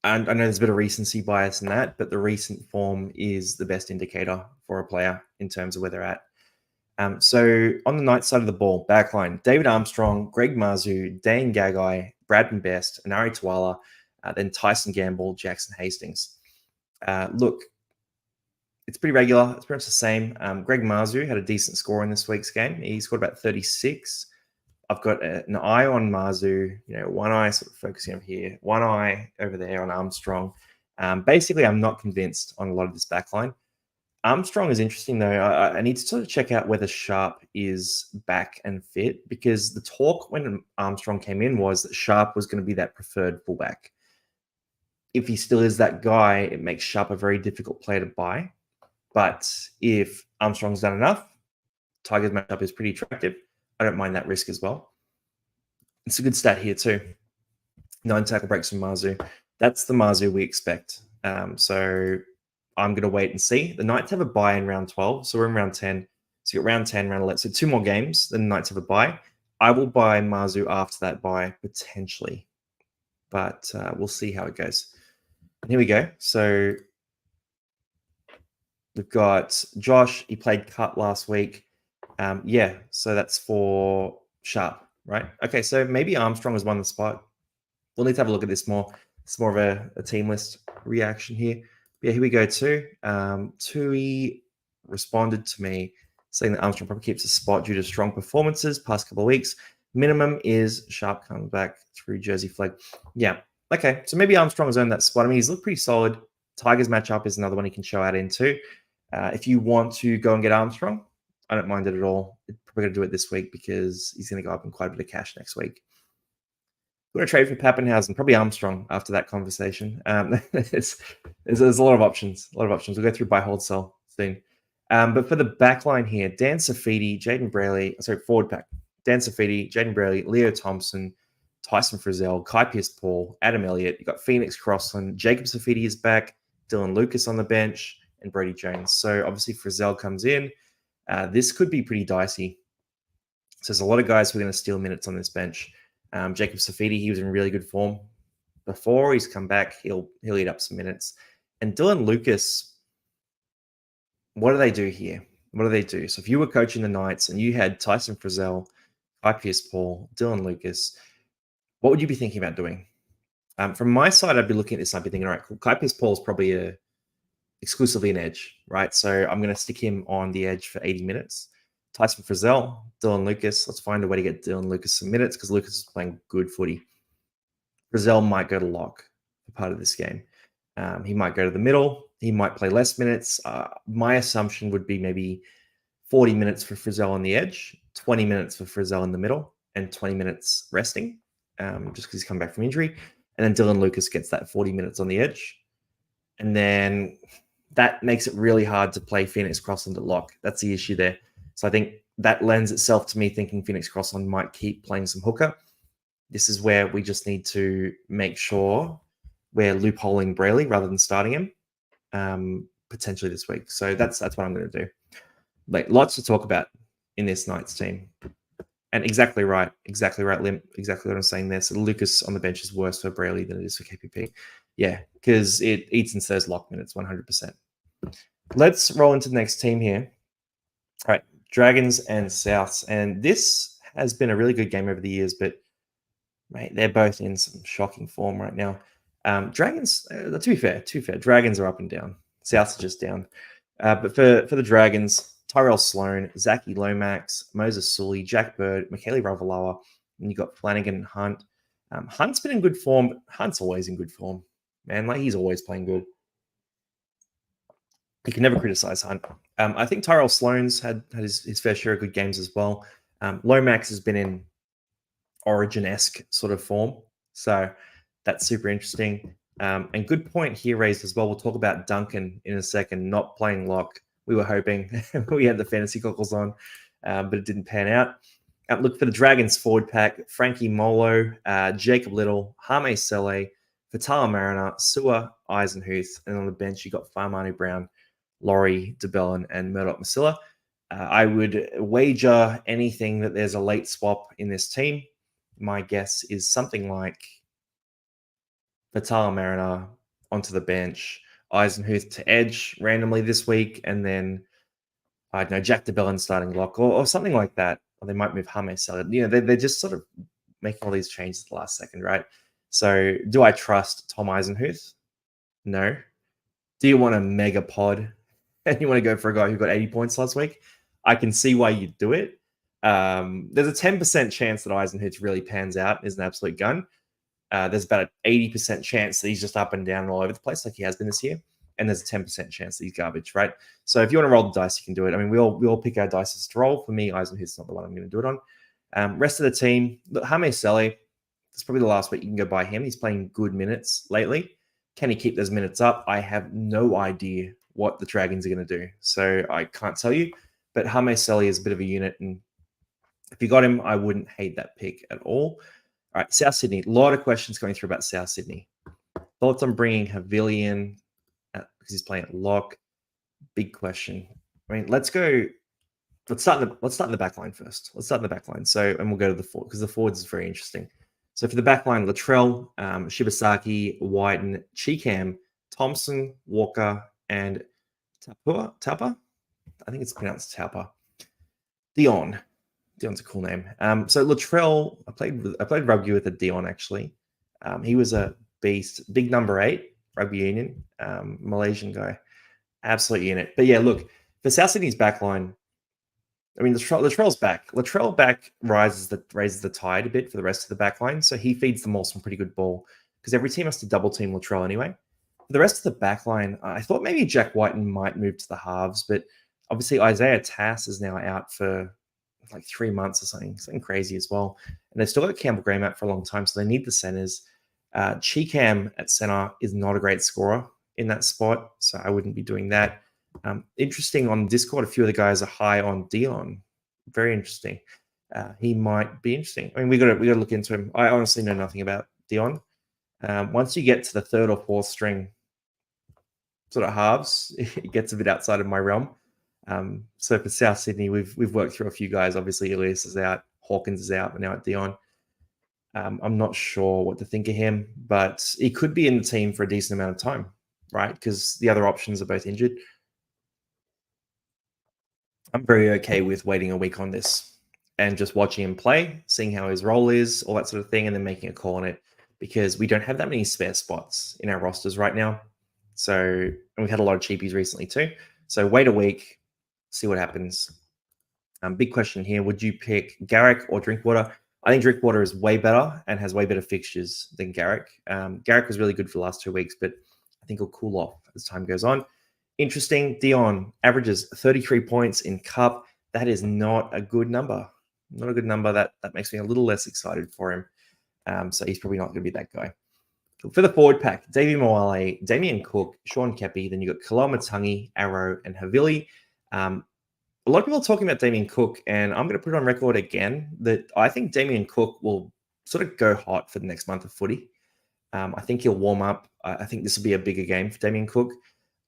And I know there's a bit of recency bias in that, but the recent form is the best indicator for a player in terms of where they're at. So on the Knights side of the ball, backline, David Armstrong, Greg Marzhew, Dane Gagai, Bradman Best, Anari Tuala, then Tyson Gamble, Jackson Hastings. Look, it's pretty regular. It's pretty much the same. Greg Marzhew had a decent score in this week's game. He scored about 36. I've got an eye on Marzhew, one eye sort of focusing over here, one eye over there on Armstrong. Basically, I'm not convinced on a lot of this backline. Armstrong is interesting, though. I need to sort of check out whether Sharp is back and fit because the talk when Armstrong came in was that Sharp was going to be that preferred fullback. If he still is that guy, it makes Sharp a very difficult player to buy. But if Armstrong's done enough, Tigers matchup is pretty attractive. I don't mind that risk as well. It's a good stat here too. 9 tackle breaks from Marzhew. That's the Marzhew we expect. So I'm going to wait and see. The Knights have a bye in round 12. So we're in round 10. So you got round 10, round 11. So 2 more games. Then the Knights have a bye. I will buy Marzhew after that bye, potentially. But we'll see how it goes. And here we go. So we've got Josh. He played cut last week. Yeah, so that's for Sharp, right? Okay, so maybe Armstrong has won the spot. We'll need to have a look at this more. It's more of a team list reaction here. Yeah, here we go too. Tui responded to me saying that Armstrong probably keeps a spot due to strong performances past couple of weeks. Minimum is Sharp comes back through Jersey flag. Yeah, okay, so maybe Armstrong has earned that spot. I mean, he's looked pretty solid. Tigers matchup is another one he can show out into. If you want to go and get Armstrong, I don't mind it at all. I'm probably going to do it this week because he's going to go up in quite a bit of cash next week. We're going to trade for Pappenhausen, probably Armstrong after that conversation. There's a lot of options. We'll go through buy, hold, sell soon. But for the back line here, Dan Safidi, Jaden Brayley, forward pack. Dan Safidi, Jaden Brayley, Leo Thompson, Tyson Frizzell, Kai Pearce-Paul, Adam Elliott. You've got Phoenix Crossland, Jacob Safidi is back, Dylan Lucas on the bench, and Brady Jones. So obviously Frizzell comes in. This could be pretty dicey. So there's a lot of guys who are going to steal minutes on this bench. Jacob Safidi, he was in really good form before. He's come back. He'll eat up some minutes. And Dylan Lucas, what do they do here? What do they do? So if you were coaching the Knights and you had Tyson Frizzell, Kai Pearce-Paul, Dylan Lucas, what would you be thinking about doing? From my side, I'd be looking at this. I'd be thinking, all right, cool. Kai Pearce-Paul is probably exclusively an edge, right? So I'm going to stick him on the edge for 80 minutes. Tyson Frizzell, Dylan Lucas. Let's find a way to get Dylan Lucas some minutes because Lucas is playing good footy. Frizzell might go to lock for part of this game. He might go to the middle. He might play less minutes. My assumption would be maybe 40 minutes for Frizzell on the edge, 20 minutes for Frizzell in the middle, and 20 minutes resting, just because he's come back from injury. And then Dylan Lucas gets that 40 minutes on the edge. And then that makes it really hard to play Phoenix Crossland at lock. That's the issue there. So I think that lends itself to me thinking Phoenix Crossland might keep playing some hooker. This is where we just need to make sure we're loopholing Brayley rather than starting him potentially this week. So that's what I'm going to do. Like, lots to talk about in this Knights team. And exactly right, Lim. Exactly what I'm saying there. So Lucas on the bench is worse for Brayley than it is for KPP. Yeah, because it eats into those lock minutes 100%. Let's roll into the next team here. All right, Dragons and Souths. And this has been a really good game over the years, but mate, they're both in some shocking form right now. Dragons, to be fair, Dragons are up and down. Souths are just down. But for the Dragons, Tyrell Sloan, Zachy Lomax, Moses Sully, Jack Bird, Michaeli Ravalawa, and you've got Flanagan and Hunt. Hunt's been in good form, but Hunt's always in good form. Man, like, he's always playing good. You can never criticize Hunt. I think Tyrell Sloan's had his fair share of good games as well. Lomax has been in Origin-esque sort of form. So that's super interesting. And good point here raised as well. We'll talk about Duncan in a second, not playing lock. We were hoping we had the fantasy goggles on, but it didn't pan out. Look, for the Dragons forward pack, Frankie Molo, Jacob Little, Hame Sele, Fatala Mariner, Sua Eisenhuth, and on the bench you got Farmanu Brown, Laurie DeBellin, and Murdoch Masilla. I would wager anything that there's a late swap in this team. My guess is something like Fatala Mariner onto the bench, Eisenhuth to edge randomly this week, and then, I don't know, Jack DeBellin starting lock or something like that. Or they might move Hame Sele. You know, they're just sort of making all these changes at the last second, right? So do I trust Tom Eisenhuth? No. Do you want a mega pod and you want to go for a guy who got 80 points last week? I can see why you'd do it. There's a 10% chance that Eisenhuth really pans out, is an absolute gun. There's about an 80% chance that he's just up and down all over the place like he has been this year. And there's a 10% chance that he's garbage, right? So if you want to roll the dice, you can do it. I mean, we all pick our dice to roll. For me, Eisenhuth's not the one I'm going to do it on. Rest of the team, look, Hame Sele, it's probably the last week you can go buy him. He's playing good minutes lately. Can he keep those minutes up? I have no idea what the Dragons are going to do. So I can't tell you. But Hame Sele is a bit of a unit. And if you got him, I wouldn't hate that pick at all. All right, South Sydney. A lot of questions going through about South Sydney. Thoughts on bringing Havili because he's playing at lock. Big question. I mean, let's start in the back line first. Let's start in the back line. So, and we'll go to the forward because the forwards is very interesting. So for the back line, Latrell, Shibasaki, Whiten, Cheekham, Thompson, Walker, and Tapa. I think it's pronounced Tapa. Dion's a cool name. So Latrell, I played rugby with a Dion actually. He was a beast, big number 8, rugby union, Malaysian guy, absolute unit. But yeah, look, for South Sydney's backline, I mean, Latrell's back. Latrell back raises the tide a bit for the rest of the back line. So he feeds them all some pretty good ball because every team has to double team Latrell anyway. For the rest of the back line, I thought maybe Jack Whiten might move to the halves, but obviously Isaiah Tass is now out for like 3 months or something crazy as well. And they've still got Campbell Graham out for a long time, so they need the centers. Cheekham at center is not a great scorer in that spot, so I wouldn't be doing that. Interesting on Discord, a few of the guys are high on Dion. Very interesting. He might be interesting. I mean, we got to look into him. I honestly know nothing about Dion. Once you get to the third or fourth string sort of halves, it gets a bit outside of my realm. So for South Sydney, we've worked through a few guys. Obviously, Elias is out, Hawkins is out, but now at Dion. I'm not sure what to think of him, but he could be in the team for a decent amount of time, right? Because the other options are both injured. I'm very okay with waiting a week on this and just watching him play, seeing how his role is, all that sort of thing, and then making a call on it because we don't have that many spare spots in our rosters right now. So, and we've had a lot of cheapies recently too. So, wait a week, see what happens. Big question here. Would you pick Garrick or Drinkwater? I think Drinkwater is way better and has way better fixtures than Garrick. Garrick was really good for the last 2 weeks, but I think he'll cool off as time goes on. Interesting, Dion averages 33 points in Cup. That is not a good number. Not a good number. That makes me a little less excited for him. So he's probably not going to be that guy. For the forward pack, Davey Moale, Damien Cook, Sean Kepi, then you've got Kalama Tangi, Arrow, and Havili. A lot of people are talking about Damien Cook, and I'm going to put it on record again that I think Damien Cook will sort of go hot for the next month of footy. I think he'll warm up. I think this will be a bigger game for Damien Cook.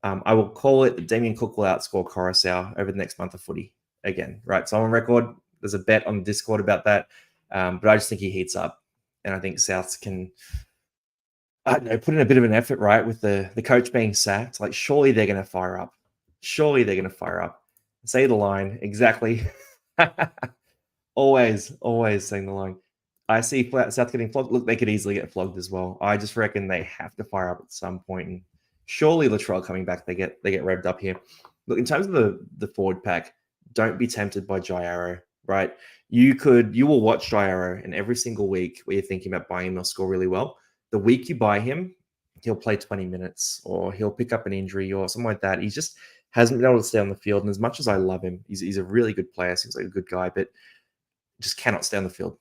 I will call it that Damien Cook will outscore Coruscant over the next month of footy again, right? So I'm on record. There's a bet on Discord about that, but I just think he heats up, and I think Souths can, I don't know, put in a bit of an effort, right? With the coach being sacked, like surely they're going to fire up. Surely they're going to fire up. Say the line exactly. always saying the line. I see South getting flogged. Look, they could easily get flogged as well. I just reckon they have to fire up at some point. And surely Latrell coming back, they get revved up here. Look, in terms of the forward pack, don't be tempted by Jai Arrow, right? You will watch Jai Arrow, and every single week where you're thinking about buying him, he'll score really well. The week you buy him, he'll play 20 minutes or he'll pick up an injury or something like that. He's just hasn't been able to stay on the field. And as much as I love him, he's a really good player, seems like a good guy, but just cannot stay on the field.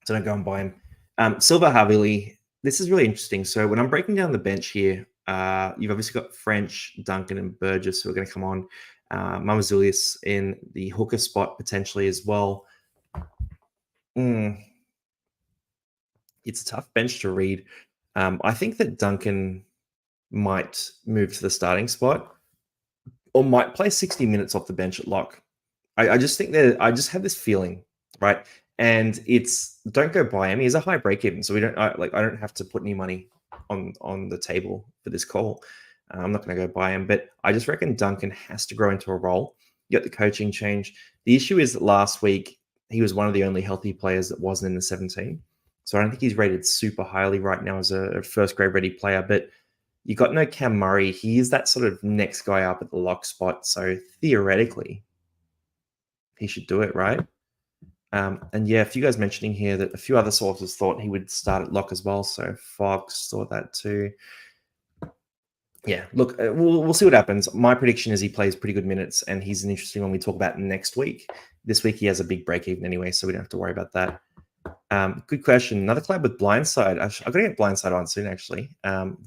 So don't go and buy him. Silva Havili, this is really interesting. So when I'm breaking down the bench here, you've obviously got French, Duncan, and Burgess who are going to come on. Mamazulius in the hooker spot potentially as well. It's a tough bench to read. I think that Duncan might move to the starting spot or might play 60 minutes off the bench at lock. I just think that I just have this feeling, right? And it's don't go buy him. He's a high break even, so I don't have to put any money on the table for this call. I'm not going to go buy him, but I just reckon Duncan has to grow into a role. You got the coaching change. The issue is that last week he was one of the only healthy players that wasn't in the 17. So I don't think he's rated super highly right now as a first grade ready player, but you got no Cam Murray. He is that sort of next guy up at the lock spot. So theoretically, he should do it, right? And yeah, a few guys mentioning here that a few other sources thought he would start at lock as well. So Fox thought that too. Yeah, look, we'll see what happens. My prediction is he plays pretty good minutes, and he's an interesting one we talk about next week. This week he has a big break even anyway, so we don't have to worry about that. Good question. Another collab with Blindside. I've got to get Blindside on soon, actually.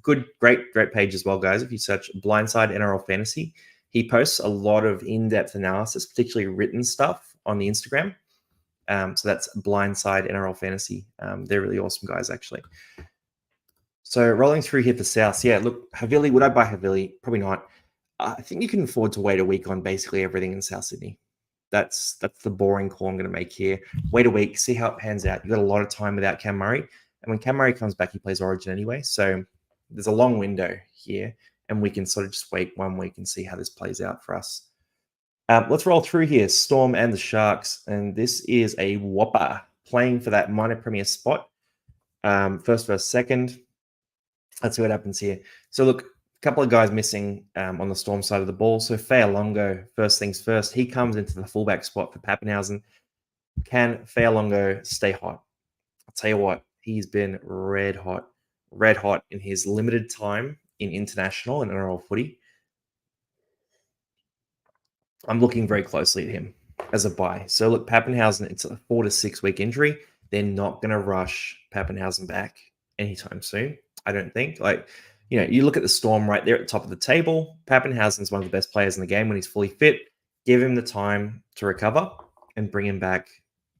Great page as well, guys. If you search Blindside NRL Fantasy, he posts a lot of in-depth analysis, particularly written stuff on the Instagram. So that's Blindside NRL Fantasy. They're really awesome guys, actually. So rolling through here for South. Yeah, look, Havili, would I buy Havili? Probably not. I think you can afford to wait a week on basically everything in South Sydney. That's the boring call I'm going to make here. Wait a week, see how it pans out. You've got a lot of time without Cam Murray. And when Cam Murray comes back, he plays Origin anyway. So there's a long window here. And we can sort of just wait 1 week and see how this plays out for us. Let's roll through here. Storm and the Sharks. And this is a whopper playing for that minor premier spot. First versus second. Let's see what happens here. So look, a couple of guys missing on the Storm side of the ball. So Fa'alongo, first things first, he comes into the fullback spot for Pappenhausen. Can Fa'alongo stay hot? I'll tell you what, he's been red hot in his limited time in international and NRL footy. I'm looking very closely at him as a buy. So look, Pappenhausen, it's a 4 to 6 week injury. They're not going to rush Pappenhausen back anytime soon, I don't think. You look at the Storm right there at the top of the table. Pappenhausen's one of the best players in the game when he's fully fit. Give him the time to recover and bring him back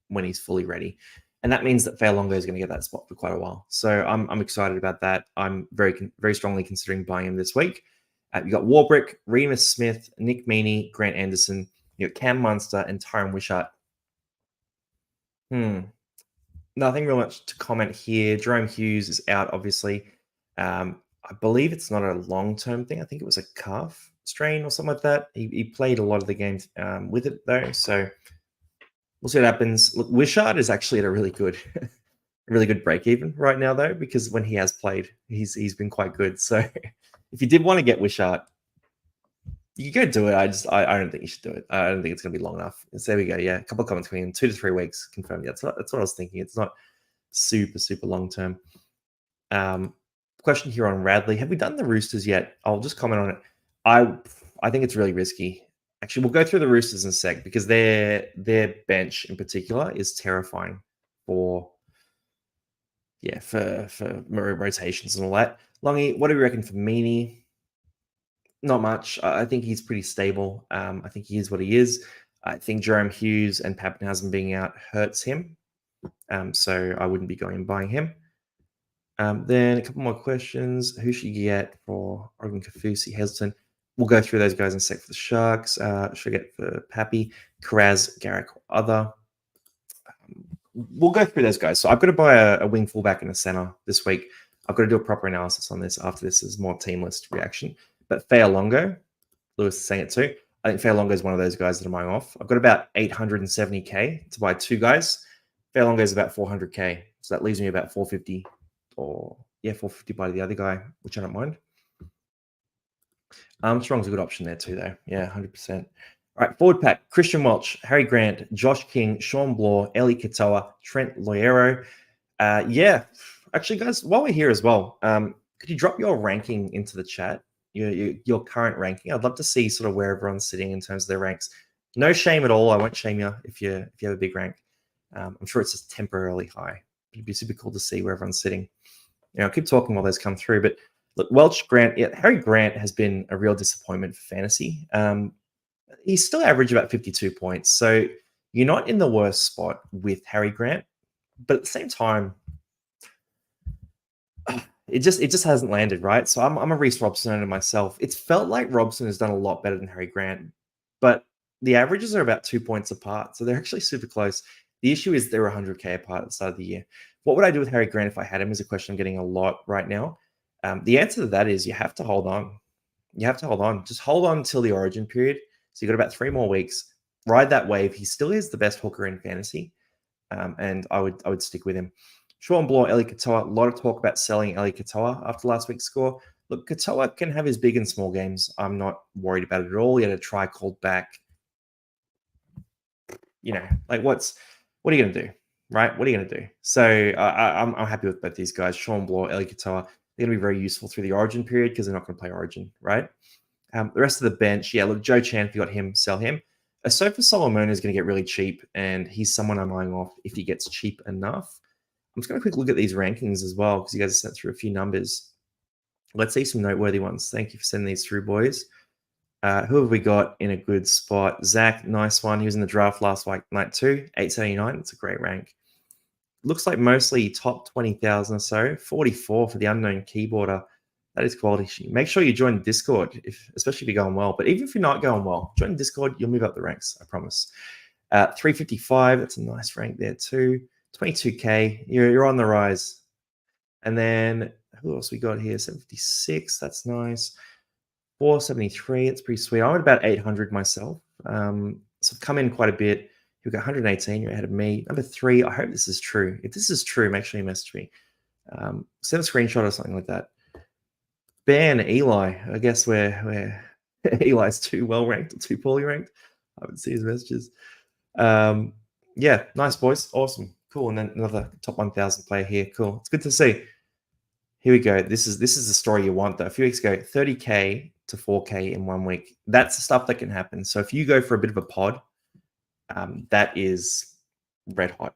when he's fully ready. And that means that Fairlongo is going to get that spot for quite a while. So I'm excited about that. I'm very strongly considering buying him this week. You got Warbrick, Remus Smith, Nick Meaney, Grant Anderson, you got Cam Munster, and Tyron Wishart. Nothing real much to comment here. Jerome Hughes is out, obviously. I believe it's not a long-term thing. I think it was a calf strain or something like that. He played a lot of the games with it, though. So we'll see what happens. Look, Wishart is actually at a really good break even right now, though, because when he has played, he's been quite good. So if you did want to get Wishart, you go do it. I don't think you should do it. I don't think it's going to be long enough. So there we go. Yeah, a couple of comments coming in. 2 to 3 weeks confirmed. Yeah, that's what I was thinking. It's not super long term. Question here on Radley. Have we done the Roosters yet? I'll just comment on it. I think it's really risky. Actually, we'll go through the Roosters in a sec because their bench in particular is terrifying for rotations and all that. Longy, what do we reckon for Meaney? Not much. I think he's pretty stable. I think he is what he is. I think Jerome Hughes and Pappenhausen being out hurts him. So I wouldn't be going and buying him. Then a couple more questions. Who should you get for Oregon Kafusi, Hazelton? We'll go through those guys in a sec for the Sharks. Should I get for Pappy, Karaz, Garrick, or other? We'll go through those guys. So I've got to buy a wing fullback and a center this week. I've got to do a proper analysis on this after this is more team list reaction. But Fairlongo, Lewis is saying it too. I think Fairlongo is one of those guys that I'm eyeing off. I've got about 870K to buy 2 guys. Fairlongo is about 400K. So that leaves me about 450 450 by the other guy, which I don't mind. Armstrong's a good option there too, though. Yeah, 100%. All right, forward pack. Christian Welch, Harry Grant, Josh King, Sean Bloor, Eli Katoa, Trent Loiero. Actually, guys, while we're here as well, could you drop your ranking into the chat? Your current ranking. I'd love to see sort of where everyone's sitting in terms of their ranks. No shame at all. I won't shame you if you have a big rank. I'm sure it's just temporarily high. It'd be super cool to see where everyone's sitting. I'll keep talking while those come through. But look, Welch, Grant, Harry Grant has been a real disappointment for fantasy. He's still average about 52 points. So you're not in the worst spot with Harry Grant. But at the same time, it just hasn't landed, right? So I'm a Reece Robson owner myself. It's felt like Robson has done a lot better than Harry Grant, but the averages are about 2 points apart, so they're actually super close. The issue is they're 100K apart at the start of the year. What would I do with Harry Grant if I had him is a question I'm getting a lot right now. The answer to that is you have to hold on. You have to hold on. Just hold on until the origin period. So you've got about 3 more weeks. Ride that wave. He still is the best hooker in fantasy, and I would stick with him. Sean Bloor, Eli Katoa, a lot of talk about selling Eli Katoa after last week's score. Look, Katoa can have his big and small games. I'm not worried about it at all. He had a try called back. Like what are you going to do, right? What are you going to do? So I'm happy with both these guys, Sean Bloor, Eli Katoa. They're going to be very useful through the origin period because they're not going to play origin, right? The rest of the bench, look, Joe Chan, if you got him, sell him. Asofa Solomon is going to get really cheap, and he's someone I'm eyeing off if he gets cheap enough. I'm just going to quick look at these rankings as well because you guys have sent through a few numbers. Let's see some noteworthy ones. Thank you for sending these through, boys. Who have we got in a good spot? Zach, nice one. He was in the draft last night too. 879. It's a great rank. Looks like mostly top 20,000 or so. 44 for the unknown keyboarder. That is quality. Make sure you join Discord, especially if you're going well. But even if you're not going well, join Discord. You'll move up the ranks. I promise. 355. That's a nice rank there too. 22K, you're on the rise. And then who else we got here? 756, that's nice. 473, it's pretty sweet. I'm at about 800 myself. So I've come in quite a bit. You've got 118, you're ahead of me. Number 3, I hope this is true. If this is true, make sure you message me. Send a screenshot or something like that. Ben, Eli, I guess we're Eli's too well ranked or too poorly ranked. I haven't seen his messages. Nice, boys. Awesome. Cool. And then another top 1,000 player here. Cool. It's good to see. Here we go. This is the story you want, though. A few weeks ago, 30K to 4K in 1 week. That's the stuff that can happen. So if you go for a bit of a pod, that is red hot.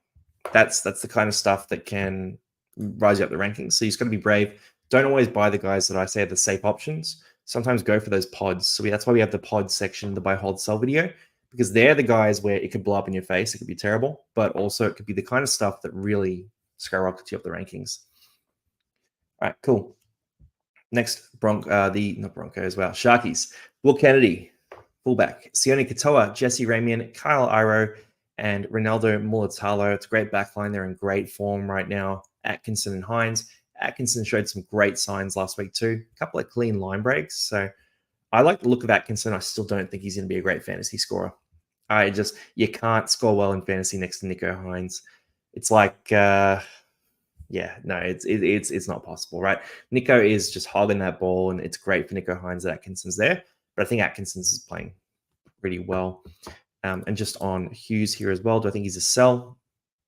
That's the kind of stuff that can rise you up the rankings. So you just got to be brave. Don't always buy the guys that I say are the safe options. Sometimes go for those pods. So that's why we have the pod section, the buy, hold, sell video, because they're the guys where it could blow up in your face. It could be terrible, but also it could be the kind of stuff that really skyrockets you up the rankings. All right, cool. Next, not Broncos, wow, Sharkies. Will Kennedy, fullback. Sione Katoa, Jesse Ramian, Kyle Iro, and Ronaldo Mulatalo. It's a great backline. They're in great form right now. Atkinson and Hines. Atkinson showed some great signs last week too. A couple of clean line breaks. So I like the look of Atkinson. I still don't think he's going to be a great fantasy scorer. You can't score well in fantasy next to Nico Hines. It's like, it's not possible, right? Nico is just hogging that ball, and it's great for Nico Hines that Atkinson's there. But I think Atkinson's is playing pretty well. And just on Hughes here as well, do I think he's a sell?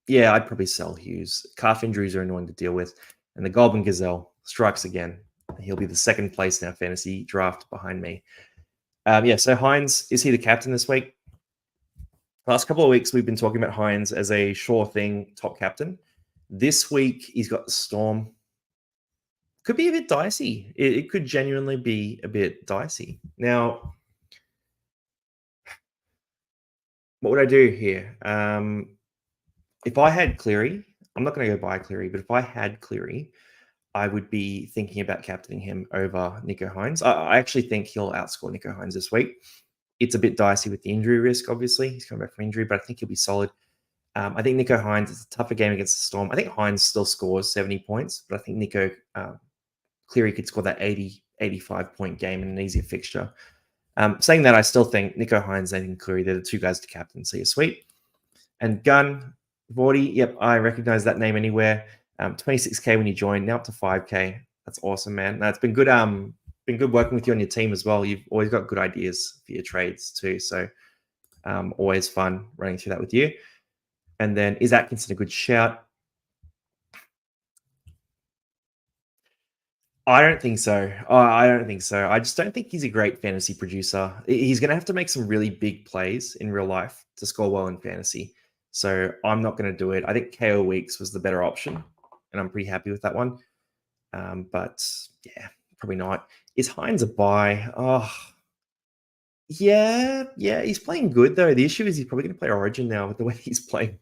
Yeah, I'd probably sell Hughes. Calf injuries are annoying to deal with. And the Golden Gazelle strikes again. He'll be the second place in our fantasy draft behind me. So Hines, is he the captain this week? Last couple of weeks, we've been talking about Hines as a sure thing top captain. This week, he's got the Storm. Could be a bit dicey. It could genuinely be a bit dicey. Now, what would I do here? If I had Cleary, I'm not going to go buy Cleary, but if I had Cleary, I would be thinking about captaining him over Nico Hines. I actually think he'll outscore Nico Hines this week. It's a bit dicey with the injury risk, obviously. He's coming back from injury, but I think he'll be solid. I think Nico Hines is a tougher game against the Storm. I think Hines still scores 70 points, but I think Cleary could score that 80, 85-point game in an easier fixture. Saying that, I still think Nico Hines and Cleary, they're the two guys to captain, so you're sweet. And Gunn, Vorty, yep, I recognize that name anywhere. 26K when you joined, now up to 5K. That's awesome, man. Now, it's been good working with you on your team as well. You've always got good ideas for your trades too, so always fun running through that with you. And then, is Atkinson a good shout? I don't think so. I don't think so. I just don't think he's a great fantasy producer. He's going to have to make some really big plays in real life to score well in fantasy. So I'm not going to do it. I think KO Weeks was the better option, and I'm pretty happy with that one. But yeah, probably not. Is Hines a buy? Oh, yeah. He's playing good though. The issue is he's probably going to play Origin now with the way he's playing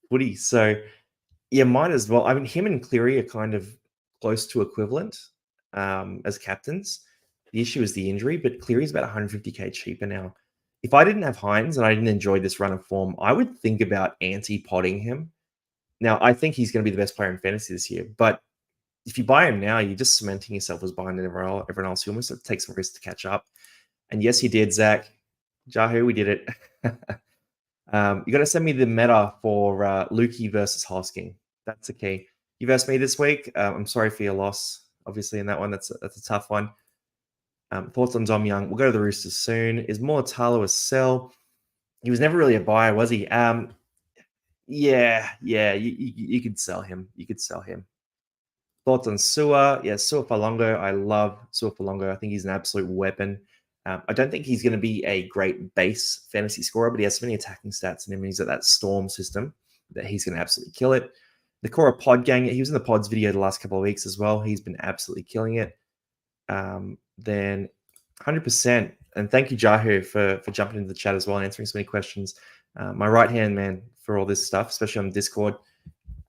footy. So yeah, might as well. I mean, him and Cleary are kind of close to equivalent as captains. The issue is the injury, but Cleary's about 150K cheaper now. If I didn't have Hines and I didn't enjoy this run of form, I would think about anti-potting him. Now, I think he's going to be the best player in fantasy this year, but if you buy him now, you're just cementing yourself as behind everyone else. You almost have to take some risks to catch up. And yes, you did, Zach. Jahu, we did it. You got to send me the meta for Lukey versus Hosking. That's the key. You versed me this week. I'm sorry for your loss, obviously, in that one. That's a tough one. Thoughts on Dom Young? We'll go to the Roosters soon. Is Mulatalo a sell? He was never really a buy, was he? You could sell him. Thoughts on Sua? Yeah, Sua Falongo. I love Sua Falongo. I think he's an absolute weapon. I don't think he's going to be a great base fantasy scorer, but he has so many attacking stats in him. He's at that Storm system that he's going to absolutely kill it. The Cora Pod Gang, he was in the Pods video the last couple of weeks as well. He's been absolutely killing it. Then 100%. And thank you, Jahu, for jumping into the chat as well and answering so many questions. My right-hand man for all this stuff, especially on Discord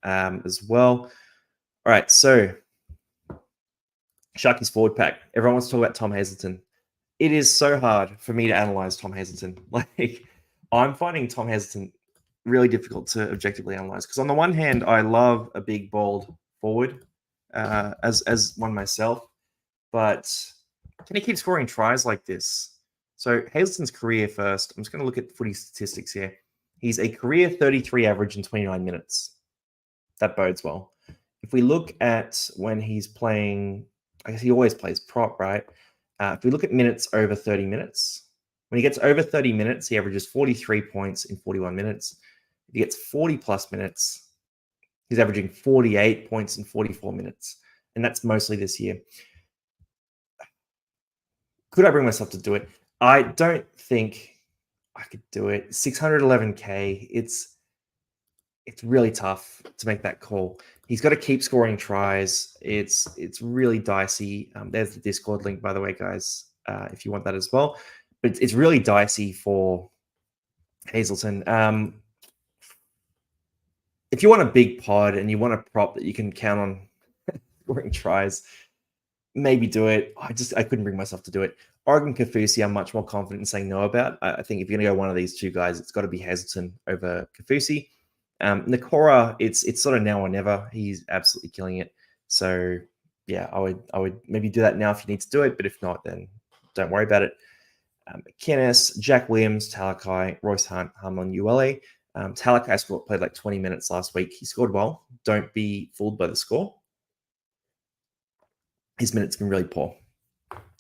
as well. All right, so Sharky's forward pack. Everyone wants to talk about Tom Hazelton. It is so hard for me to analyze Tom Hazelton. Like, I'm finding Tom Hazelton really difficult to objectively analyze because on the one hand, I love a big, bold forward as one myself, but can he keep scoring tries like this? So Hazelton's career first. I'm just going to look at footy statistics here. He's a career 33 average in 29 minutes. That bodes well. If we look at when he's playing, I guess he always plays prop, right? If we look at minutes over 30 minutes, when he gets over 30 minutes, he averages 43 points in 41 minutes. If he gets 40 plus minutes, he's averaging 48 points in 44 minutes. And that's mostly this year. Could I bring myself to do it? I don't think I could do it. 611K, it's really tough to make that call. He's got to keep scoring tries. It's really dicey. There's the Discord link, by the way, guys, if you want that as well. But it's really dicey for Hazleton. If you want a big pod and you want a prop that you can count on scoring tries, maybe do it. I couldn't bring myself to do it. Oregon Kafusi, I'm much more confident in saying no about. I think if you're going to go one of these two guys, it's got to be Hazleton over Kafusi. Nakora, it's sort of now or never. He's absolutely killing it. So yeah, I would maybe do that now if you need to do it, but if not, then don't worry about it. Kenneth, Jack Williams, Talakai, Royce Hunt, Hamlin, ULA. Talakai played like 20 minutes last week. He scored well. Don't be fooled by the score. His minutes have been really poor.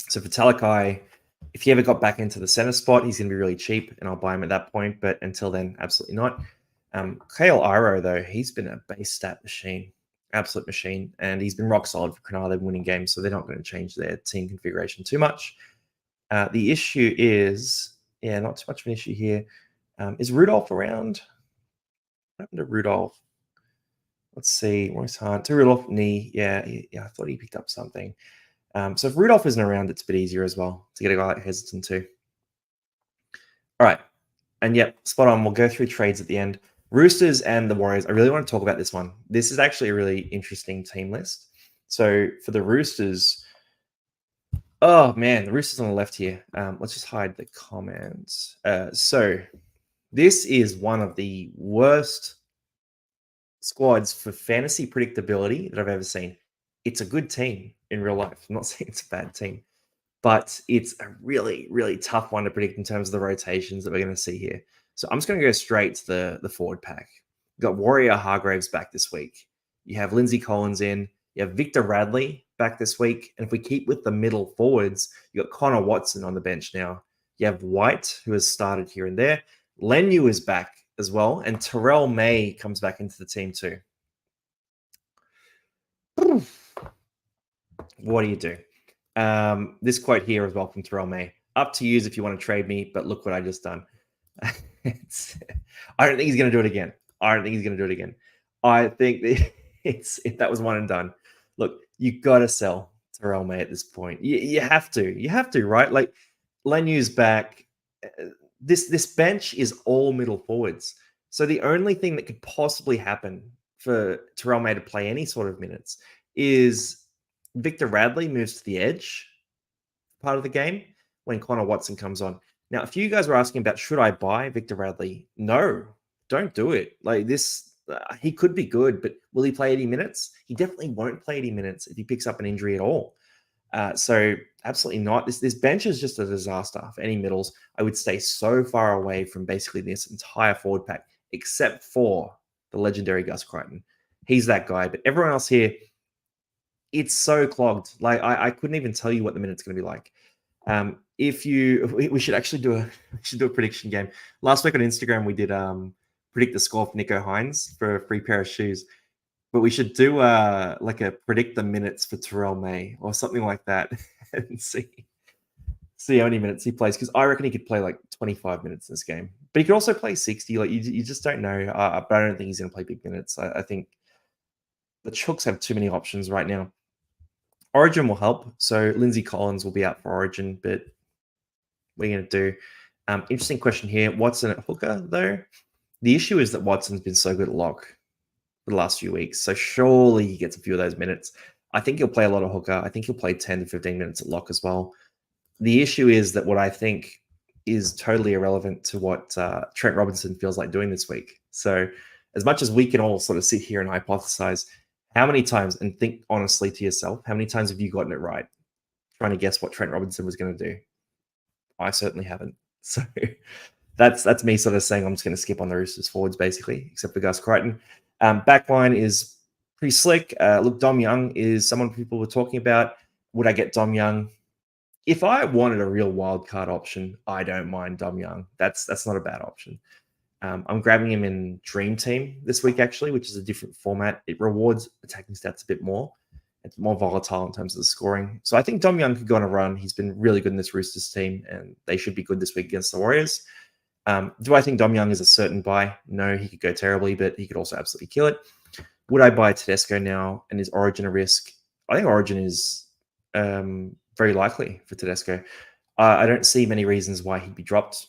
So for Talakai, if he ever got back into the center spot, he's going to be really cheap, and I'll buy him at that point. But until then, absolutely not. Kale Iro, though, he's been a base stat machine, absolute machine, and he's been rock solid for Cronulla. They've been winning games, so they're not going to change their team configuration too much. The issue is, not too much of an issue here. Is Rudolph around? What happened to Rudolph? Let's see. Royce Hunt. To Rudolph, knee. Yeah, I thought he picked up something. So if Rudolph isn't around, it's a bit easier as well to get a guy like Hazleton too. All right. And yep, spot on. We'll go through trades at the end. Roosters and the Warriors. I really want to talk about this one. This is actually a really interesting team list. So for the Roosters, oh man, the Roosters on the left here. Let's just hide the comments. So this is one of the worst squads for fantasy predictability that I've ever seen. It's a good team in real life. I'm not saying it's a bad team, but it's a really, really tough one to predict in terms of the rotations that we're going to see here. So I'm just going to go straight to the forward pack. You've got Warrior Hargraves back this week. You have Lindsay Collins in. You have Victor Radley back this week. And if we keep with the middle forwards, you got Connor Watson on the bench now. You have White, who has started here and there. Lenu is back as well. And Terrell May comes back into the team too. What do you do? This quote here as well from Terrell May. Up to you if you want to trade me, but look what I just done. I don't think he's going to do it again. I think if that was one and done. Look, you got to sell Terrell May at this point. You have to, right? Like Lenu's back. This bench is all middle forwards. So the only thing that could possibly happen for Terrell May to play any sort of minutes is Victor Radley moves to the edge part of the game when Connor Watson comes on. Now, if you guys were asking about should I buy Victor Radley, no, don't do it. Like this, he could be good, but will he play 80 minutes? He definitely won't play 80 minutes if he picks up an injury at all. So absolutely not. This bench is just a disaster for any middles. I would stay so far away from basically this entire forward pack, except for the legendary Gus Crichton. He's that guy, but everyone else here, it's so clogged. Like I couldn't even tell you what the minute's going to be like. We should actually do a prediction game. Last week on Instagram, we did predict the score for Nico Hines for a free pair of shoes. But we should do like a predict the minutes for Terrell May or something like that and see how many minutes he plays. Because I reckon he could play like 25 minutes in this game. But he could also play 60. Like you just don't know. But I don't think he's going to play big minutes. I think the Chooks have too many options right now. Origin will help. So Lindsay Collins will be out for Origin, but what are you going to do? Interesting question here. Watson at hooker, though. The issue is that Watson's been so good at lock for the last few weeks. So surely he gets a few of those minutes. I think he'll play a lot of hooker. I think he'll play 10 to 15 minutes at lock as well. The issue is that what I think is totally irrelevant to what Trent Robinson feels like doing this week. So as much as we can all sort of sit here and hypothesize, how many times, and think honestly to yourself, how many times have you gotten it right trying to guess what Trent Robinson was going to do? I certainly haven't. So that's me sort of saying I'm just going to skip on the Roosters forwards basically, except for Gus Crichton. Backline is pretty slick. Look, Dom Young is someone people were talking about. Would I get Dom Young? If I wanted a real wild card option, I don't mind Dom Young. That's not a bad option. I'm grabbing him in Dream Team this week, actually, which is a different format. It rewards attacking stats a bit more. It's more volatile in terms of the scoring. So I think Dom Young could go on a run. He's been really good in this Roosters team, and they should be good this week against the Warriors. Do I think Dom Young is a certain buy? No, he could go terribly, but he could also absolutely kill it. Would I buy Tedesco now, and is Origin a risk? I think Origin is very likely for Tedesco. I don't see many reasons why he'd be dropped.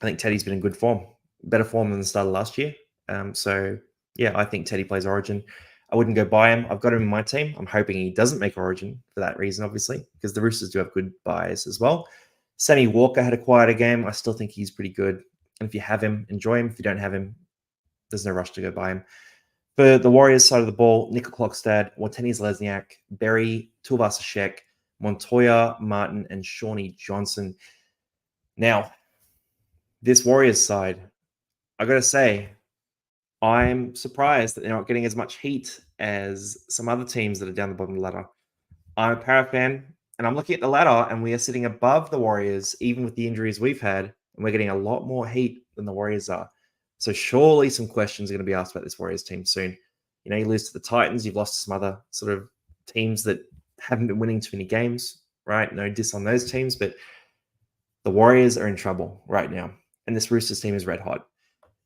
I think Teddy's been in good form, better form than the start of last year. So yeah, I think Teddy plays Origin. I wouldn't go buy him. I've got him in my team. I'm hoping he doesn't make Origin for that reason, obviously, because the Roosters do have good buys as well. Sammy Walker had a quieter game. I still think he's pretty good. And if you have him, enjoy him. If you don't have him, there's no rush to go buy him. For the Warriors side of the ball, Nickel Klokstad, Wartenis Lesniak, Berry, Tuivasa-Sheck, Montoya, Martin, and Shawnee Johnson. Now, this Warriors side, I got to say, I'm surprised that they're not getting as much heat as some other teams that are down the bottom of the ladder. I'm a Para fan, and I'm looking at the ladder, and we are sitting above the Warriors, even with the injuries we've had, and we're getting a lot more heat than the Warriors are. So surely some questions are going to be asked about this Warriors team soon. You know, you lose to the Titans, you've lost to some other sort of teams that haven't been winning too many games, right? No diss on those teams, but the Warriors are in trouble right now, and this Roosters team is red hot.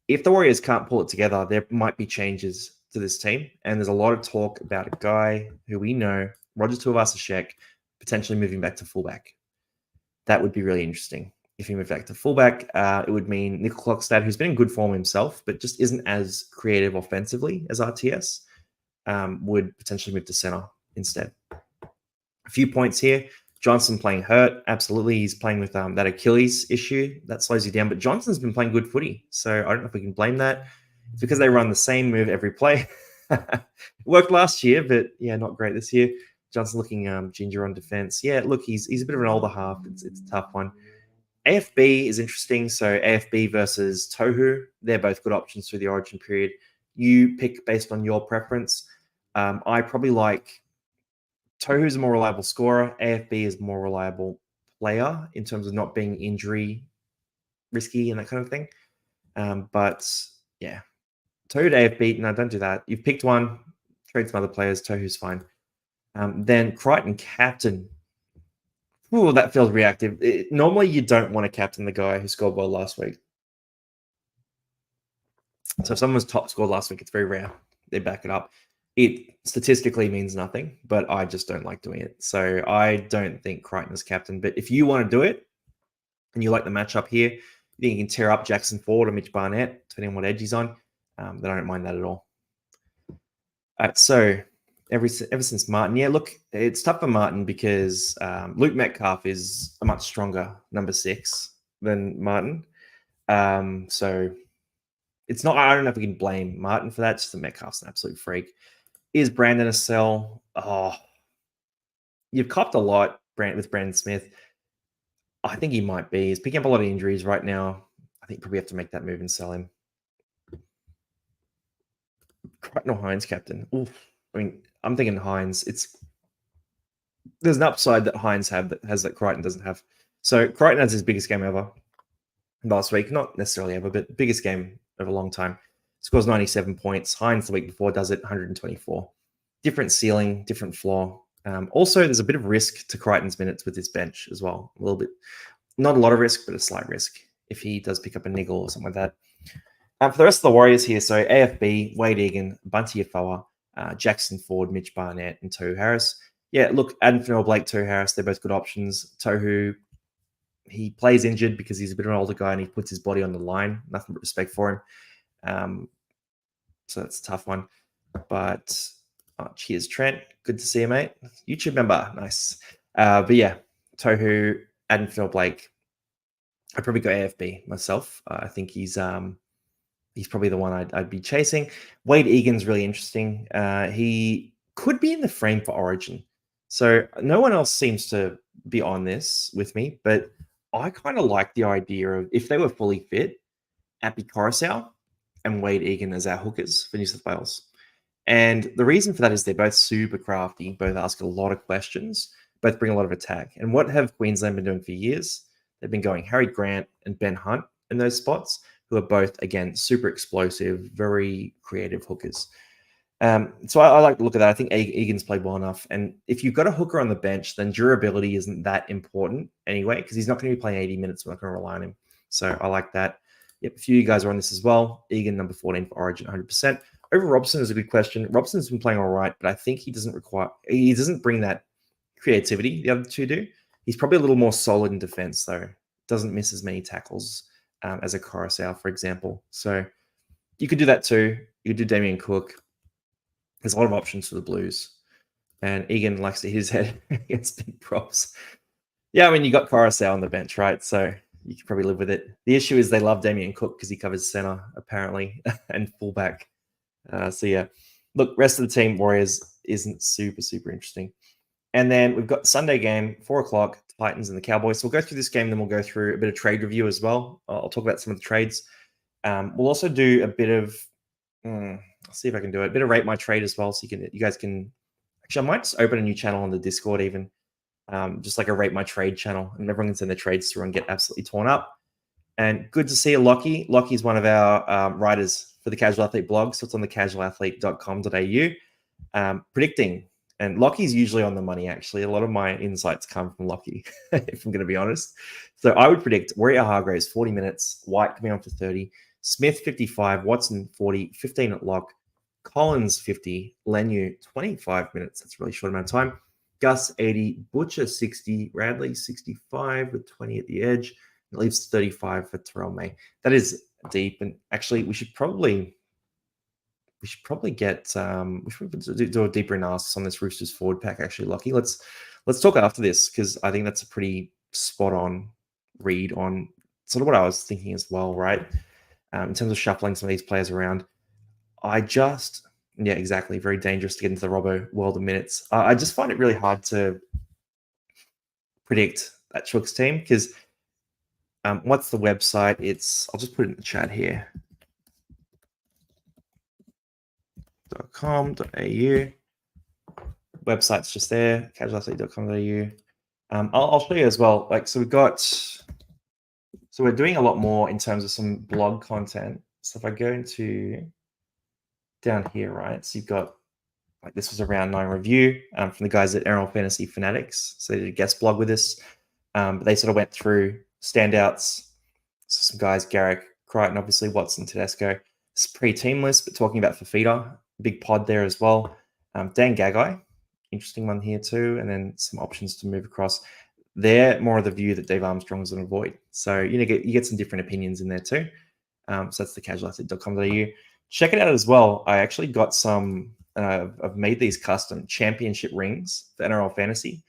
If the Warriors can't pull it together, there might be changes to this team, and there's a lot of talk about a guy who we know, Roger Tuivasa-Sheck, potentially moving back to fullback. That would be really interesting. If he moved back to fullback, it would mean Nickel Klokstad, who's been in good form himself, but just isn't as creative offensively as RTS, would potentially move to center instead. A few points here. Johnson playing hurt. Absolutely. He's playing with that Achilles issue. That slows you down. But Johnson's been playing good footy. So I don't know if we can blame that. It's because they run the same move every play. It worked last year, but yeah, not great this year. Johnson looking ginger on defense. Yeah, look, he's a bit of an older half. It's a tough one. AFB is interesting. So AFB versus Tohu. They're both good options through the origin period. You pick based on your preference. I probably like Tohu's a more reliable scorer. AFB is a more reliable player in terms of not being injury risky and that kind of thing. But yeah, Tohu to AFB, no, don't do that. You've picked one, trade some other players. Tohu's fine. Then Crichton captain. Ooh, that feels reactive. Normally, you don't want to captain the guy who scored well last week. So if someone's top scored last week, it's very rare. They back it up. It statistically means nothing, but I just don't like doing it. So I don't think Crichton is captain. But if you want to do it and you like the matchup here, you think you can tear up Jackson Ford or Mitch Barnett, depending on what edge he's on, then I don't mind that at all. All right, so ever since Martin, yeah, look, it's tough for Martin because Luke Metcalf is a much stronger number 6 than Martin. So it's not, I don't know if we can blame Martin for that. It's just that Metcalf's an absolute freak. Is Brandon a sell? Oh, you've copped a lot with Brandon Smith. I think he might be. He's picking up a lot of injuries right now. I think probably have to make that move and sell him. Crichton or Hines captain? Oof. I mean, I'm thinking Hines. There's an upside that Hines has that Crichton doesn't have. So Crichton has his biggest game ever last week. Not necessarily ever, but biggest game of a long time. Scores 97 points. Hines the week before does it 124. Different ceiling, different floor. Also, there's a bit of risk to Crichton's minutes with his bench as well. A little bit, not a lot of risk, but a slight risk if he does pick up a niggle or something like that. For the rest of the Warriors here, so AFB, Wade Egan, Bunty Afoa, Jackson Ford, Mitch Barnett, and Tohu Harris. Yeah, look, Adam Fennell-Blake, Tohu Harris, they're both good options. Tohu, he plays injured because he's a bit of an older guy and he puts his body on the line. Nothing but respect for him. So that's a tough one. But cheers, Trent. Good to see you, mate. YouTube member. Nice. But yeah, Tohu, Adam Fennell-Blake. I'd probably go AFB myself. I think he's probably the one I'd be chasing. Wade Egan's really interesting. He could be in the frame for Origin. So no one else seems to be on this with me, but I kind of like the idea of if they were fully fit, Appy Coruscant and Wade Egan as our hookers for New South Wales. And the reason for that is they're both super crafty, both ask a lot of questions, both bring a lot of attack. And what have Queensland been doing for years? They've been going Harry Grant and Ben Hunt in those spots, who are both, again, super explosive, very creative hookers. So I like to look at that. I think Egan's played well enough. And if you've got a hooker on the bench, then durability isn't that important anyway, because he's not going to be playing 80 minutes. We're not going to rely on him. So I like that. Yep, a few of you guys are on this as well. Egan, number 14 for Origin, 100%. Over Robson is a good question. Robson's been playing all right, but I think he doesn't bring that creativity the other two do. He's probably a little more solid in defense, though. Doesn't miss as many tackles as a Coruscant, for example. So you could do that too. You could do Damien Cook. There's a lot of options for the Blues. And Egan likes to hit his head against big props. Yeah, I mean, you got Coruscant on the bench, right? So you can probably live with it. The issue is they love Damien Cook because he covers center, apparently, and fullback. So yeah, look, rest of the team, Warriors, isn't super interesting. And then we've got Sunday game, 4:00, Titans and the Cowboys. So we'll go through this game, then we'll go through a bit of trade review as well. I'll talk about some of the trades. We'll also do a bit of, I'll see if I can do it, a bit of rate my trade as well. So you guys can, actually, I might just open a new channel on the Discord even, just like a rate my trade channel, and everyone can send their trades through and get absolutely torn up. And good to see Lockie. Lockie is one of our writers for the Casual Athlete blog, so it's on the casualathlete.com.au, predicting. And Lockie's usually on the money, actually. A lot of my insights come from Lockie, if I'm going to be honest. So I would predict Warrior-Hargreaves, 40 minutes, White coming on for 30, Smith, 55, Watson, 40, 15 at lock, Collins, 50, Lenu, 25 minutes. That's a really short amount of time. Gus, 80, Butcher, 60, Radley, 65 with 20 at the edge. It leaves 35 for Terrell May. That is deep. And actually, we should probably get we should do a deeper analysis on this Roosters forward pack. Actually, Lockie, let's talk after this, because I think that's a pretty spot on read on sort of what I was thinking as well, right? In terms of shuffling some of these players around, yeah, exactly, very dangerous to get into the Robbo world of minutes. I just find it really hard to predict that Chooks team, because what's the website? I'll just put it in the chat here. .com.au. Website's just there, casualathlete.com.au. I'll show you as well. So we're doing a lot more in terms of some blog content. So if I go into down here, right? So you've got, this was a round 9 review from the guys at NRL Fantasy Fanatics. So they did a guest blog with us. But they sort of went through standouts. So some guys, Garrick, Crichton, obviously, Watson, Tedesco. It's pre-team list, but talking about Fafita, big pod there as well. Dan Gagai, interesting one here too. And then some options to move across. They're more of the view that Dave Armstrong's an avoid. So you get some different opinions in there too. So that's the casualathlete.com.au. Check it out as well. I actually got some, I've made these custom championship rings for NRL Fantasy.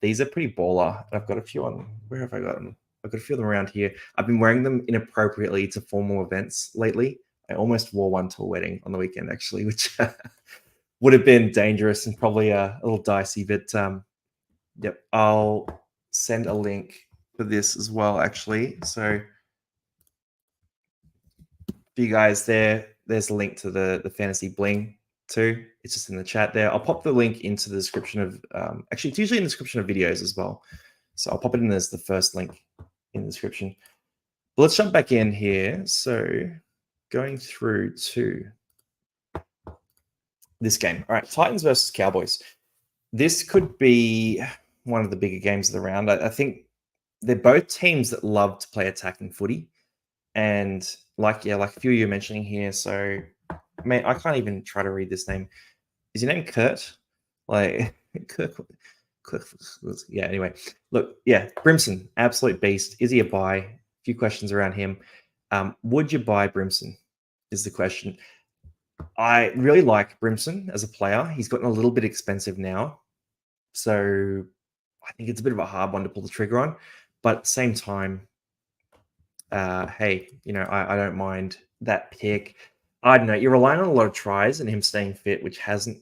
These are pretty baller. I've got a few on, where have I got them? I've got a few of them around here. I've been wearing them inappropriately to formal events lately. I almost wore one to a wedding on the weekend, actually, which would have been dangerous and probably a little dicey. But yep, I'll send a link for this as well, actually. So for you guys there's a link to the Fantasy Bling too. It's just in the chat there. I'll pop the link into the description of, actually, it's usually in the description of videos as well. So I'll pop it in as the first link in the description. But let's jump back in here. So going through to this game. All right, Titans versus Cowboys. This could be one of the bigger games of the round. I think they're both teams that love to play attacking footy. And like a few of you are mentioning here. So, man, I can't even try to read this name. Is your name Kurt? Kirk. Yeah, anyway. Look, yeah, Brimson, absolute beast. Is he a buy? A few questions around him. Would you buy Brimson is the question. I really like Brimson as a player. He's gotten a little bit expensive now. So I think it's a bit of a hard one to pull the trigger on. But at the same time, hey, I don't mind that pick. I don't know. You're relying on a lot of tries and him staying fit, which hasn't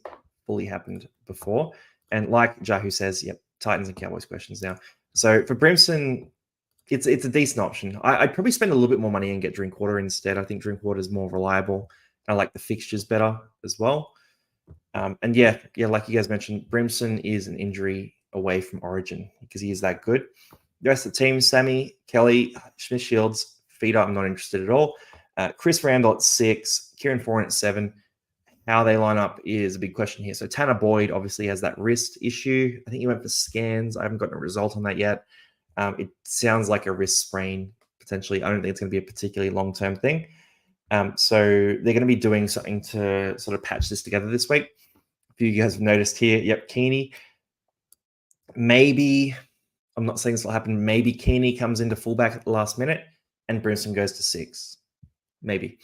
fully happened before. And like Jahu says, yep, Titans and Cowboys questions now. So for Brimson, it's a decent option. I'd probably spend a little bit more money and get Drinkwater instead. I think Drinkwater is more reliable. I like the fixtures better as well. And yeah, like you guys mentioned, Brimson is an injury away from Origin because he is that good. The rest of the team, Sammy, Kelly, Smith Shields, Feeder, I'm not interested at all. Chris Randall at 6, Kieran Foran at 7. How they line up is a big question here. So Tanner Boyd obviously has that wrist issue. I think he went for scans. I haven't gotten a result on that yet. It sounds like a wrist sprain, potentially. I don't think it's going to be a particularly long-term thing. So they're going to be doing something to sort of patch this together this week. A few of you guys have noticed here. Yep, Keeney. Maybe, I'm not saying this will happen, maybe Keeney comes into fullback at the last minute. and Brimson goes to 6. Maybe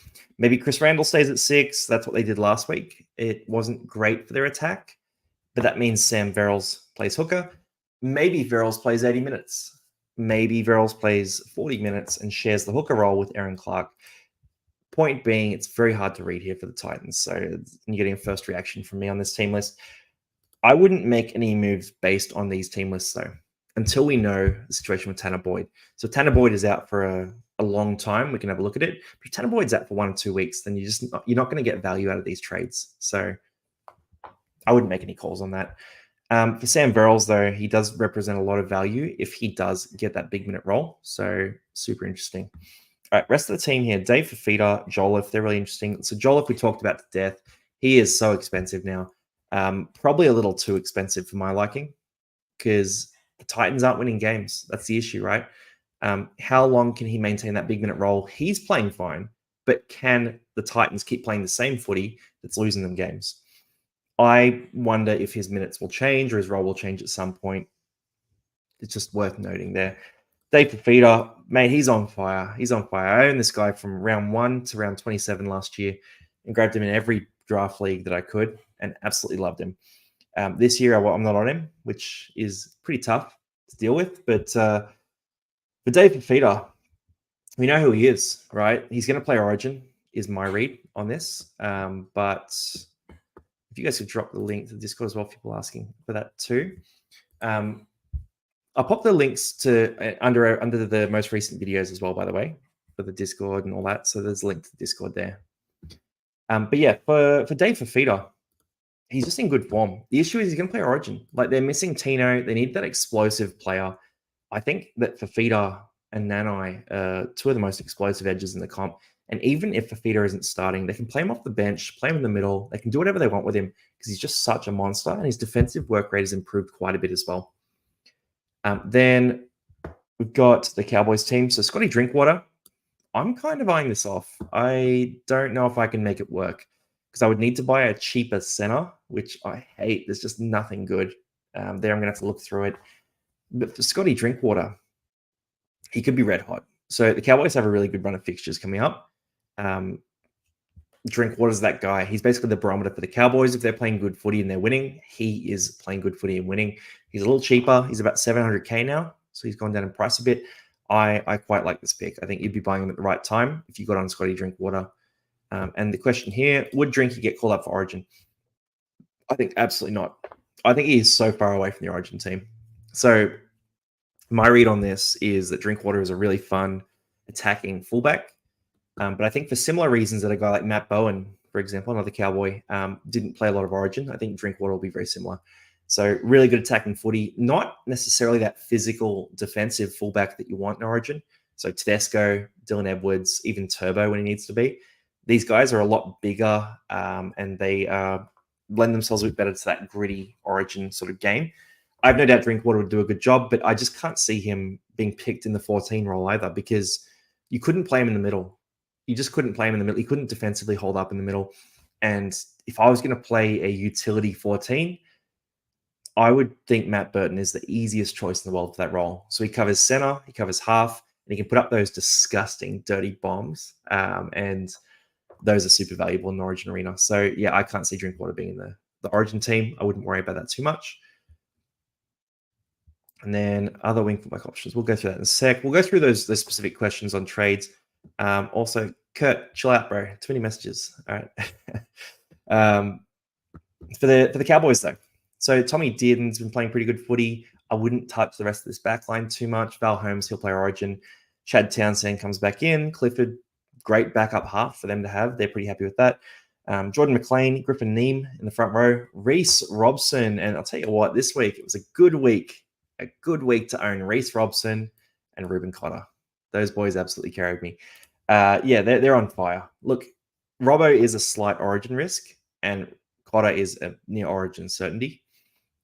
Chris Randall stays at 6. That's what they did last week. It wasn't great for their attack, but that means Sam Verrills plays hooker. Maybe Verrills plays 80 minutes. Maybe Verrills plays 40 minutes and shares the hooker role with Aaron Clark. Point being, it's very hard to read here for the Titans. So you're getting a first reaction from me on this team list. I wouldn't make any moves based on these team lists, though, until we know the situation with Tanner Boyd. So Tanner Boyd is out for a long time. We can have a look at it. But if Tanner Boyd's out for 1 or 2 weeks, then you're not going to get value out of these trades. So I wouldn't make any calls on that. For Sam Verrills, though, he does represent a lot of value if he does get that big minute role. So super interesting. All right, rest of the team here. Dave Fafita, Jolliffe, they're really interesting. So Jolliffe, we talked about to death. He is so expensive now. Probably a little too expensive for my liking because the Titans aren't winning games. That's the issue, right? How long can he maintain that big minute role? He's playing fine, but can the Titans keep playing the same footy that's losing them games? I wonder if his minutes will change or his role will change at some point. It's just worth noting there. Dave Fafita, mate, he's on fire. He's on fire. I owned this guy from round 1 to round 27 last year and grabbed him in every draft league that I could and absolutely loved him. This year, I'm not on him, which is pretty tough to deal with. But for Dave Fafita, we know who he is, right? He's going to play Origin, is my read on this. But if you guys could drop the link to the Discord as well, people asking for that too. I'll pop the links to under the most recent videos as well, by the way, for the Discord and all that. So there's a link to the Discord there. But yeah, for Dave Fafita, he's just in good form. The issue is he's going to play Origin. Like they're missing Tino. They need that explosive player. I think that Fafita and Nanai are 2 of the most explosive edges in the comp. And even if Fafita isn't starting, they can play him off the bench, play him in the middle. They can do whatever they want with him because he's just such a monster. And his defensive work rate has improved quite a bit as well. Then we've got the Cowboys team. So Scotty Drinkwater, I'm kind of eyeing this off. I don't know if I can make it work because I would need to buy a cheaper center, which I hate. There's just nothing good there. I'm going to have to look through it. But for Scotty Drinkwater, he could be red hot. So the Cowboys have a really good run of fixtures coming up. Drinkwater's that guy. He's basically the barometer for the Cowboys. If they're playing good footy and they're winning, he is playing good footy and winning. He's a little cheaper. He's about $700K now, so he's gone down in price a bit. I quite like this pick. I think you'd be buying him at the right time if you got on Scotty Drinkwater. And the question here, would Drinky get called up for Origin? I think absolutely not. I think he is so far away from the Origin team. So my read on this is that Drinkwater is a really fun attacking fullback. But I think for similar reasons that a guy like Matt Bowen, for example, another Cowboy, didn't play a lot of Origin, I think Drinkwater will be very similar. So really good attacking footy, not necessarily that physical defensive fullback that you want in Origin. So Tedesco, Dylan Edwards, even Turbo when he needs to be. These guys are a lot bigger and they lend themselves a bit better to that gritty Origin sort of game. I have no doubt Drinkwater would do a good job, but I just can't see him being picked in the 14 role either because you couldn't play him in the middle. You just couldn't play him in the middle. He couldn't defensively hold up in the middle. And if I was going to play a utility 14, I would think Matt Burton is the easiest choice in the world for that role. So he covers center, he covers half, and he can put up those disgusting, dirty bombs. And those are super valuable in the Origin arena. So yeah, I can't see Drinkwater being in the Origin team. I wouldn't worry about that too much. And then other wing fullback options. We'll go through that in a sec. We'll go through those specific questions on trades. Also, Kurt, chill out, bro. Too many messages. All right. For the Cowboys, though. So Tommy Dearden's been playing pretty good footy. I wouldn't touch the rest of this backline too much. Val Holmes, he'll play Origin. Chad Townsend comes back in. Clifford, great backup half for them to have. They're pretty happy with that. Jordan McLean, Griffin Neem in the front row. Reece Robson. And I'll tell you what, this week, it was a good week. A good week to own Reece Robson and Ruben Cotter. Those boys absolutely carried me. Yeah, they're on fire. Look, Robbo is a slight Origin risk, and Cotter is a near Origin certainty.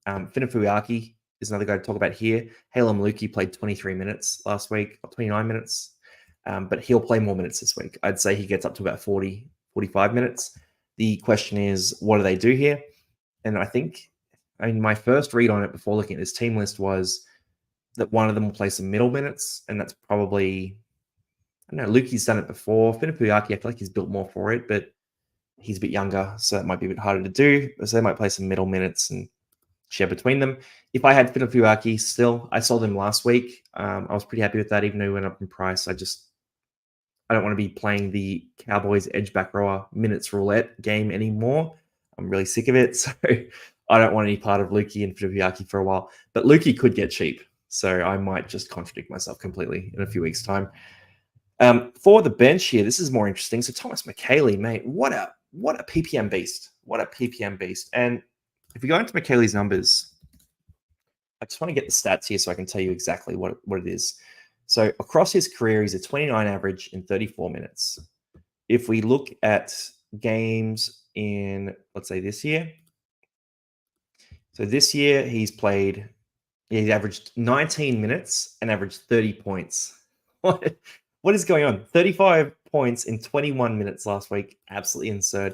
Finafuaki is another guy to talk about here. Halem Lukey played 23 minutes last week, or 29 minutes, but he'll play more minutes this week. I'd say he gets up to about 40, 45 minutes. The question is, what do they do here? And I mean, my first read on it before looking at this team list was that one of them will play some middle minutes, and that's probably I don't know, Lukey's done it before. Finapuyaki, I feel like he's built more for it, but he's a bit younger, so that might be a bit harder to do. So they might play some middle minutes and share between them. If I had Finapuyaki still, I sold him last week. I was pretty happy with that, even though he went up in price. I don't want to be playing the Cowboys edge back rower minutes roulette game anymore. I'm really sick of it. So I don't want any part of Lukey and Finapuyaki for a while. But Lukey could get cheap. So I might just contradict myself completely in a few weeks' time. For the bench here, this is more interesting. So Thomas McKaylee, mate, what a PPM beast. What a PPM beast. And if we go into McKaylee's numbers, I just want to get the stats here so I can tell you exactly what it is. So across his career, he's a 29 average in 34 minutes. If we look at games in, let's say, this year. So this year he's averaged 19 minutes and averaged 30 points. What is going on? 35 points in 21 minutes last week. Absolutely absurd.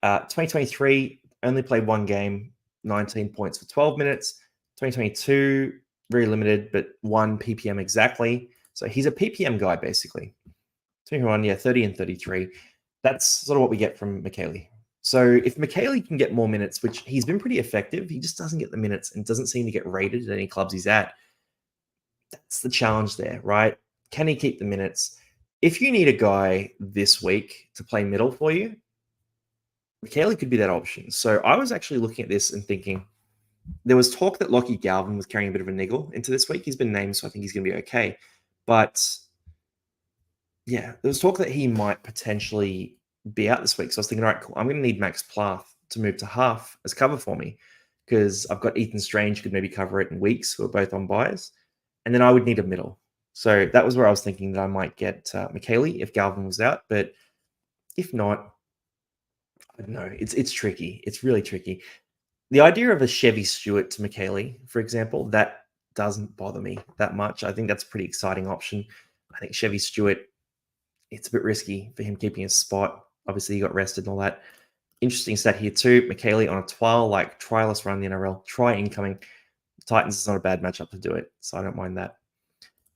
2023, only played one game, 19 points for 12 minutes. 2022, very limited, but 1 PPM exactly. So he's a PPM guy, basically. 21, 30 and 33. That's sort of what we get from McKaylee. So if McKaylee can get more minutes, which he's been pretty effective, he just doesn't get the minutes and doesn't seem to get rated at any clubs he's at. That's the challenge there, right? Can he keep the minutes? If you need a guy this week to play middle for you, McKaylee could be that option. So I was actually looking at this and thinking, there was talk that Lockie Galvin was carrying a bit of a niggle into this week. He's been named, so I think he's going to be okay. But yeah, there was talk that he might potentially be out this week. So I was thinking, all right, cool. I'm going to need Max Plath to move to half as cover for me because I've got Ethan Strange who could maybe cover it in weeks who are both on buys. And then I would need a middle. So that was where I was thinking that I might get McKaylee if Galvin was out. But if not, I don't know. It's tricky. It's really tricky. The idea of a Chevy Stewart to McKaylee, for example, that doesn't bother me that much. I think that's a pretty exciting option. I think Chevy Stewart, it's a bit risky for him keeping his spot. Obviously, he got rested and all that. Interesting stat here too. McKaylee on a trialist run in the NRL, try incoming. Titans is not a bad matchup to do it, so I don't mind that.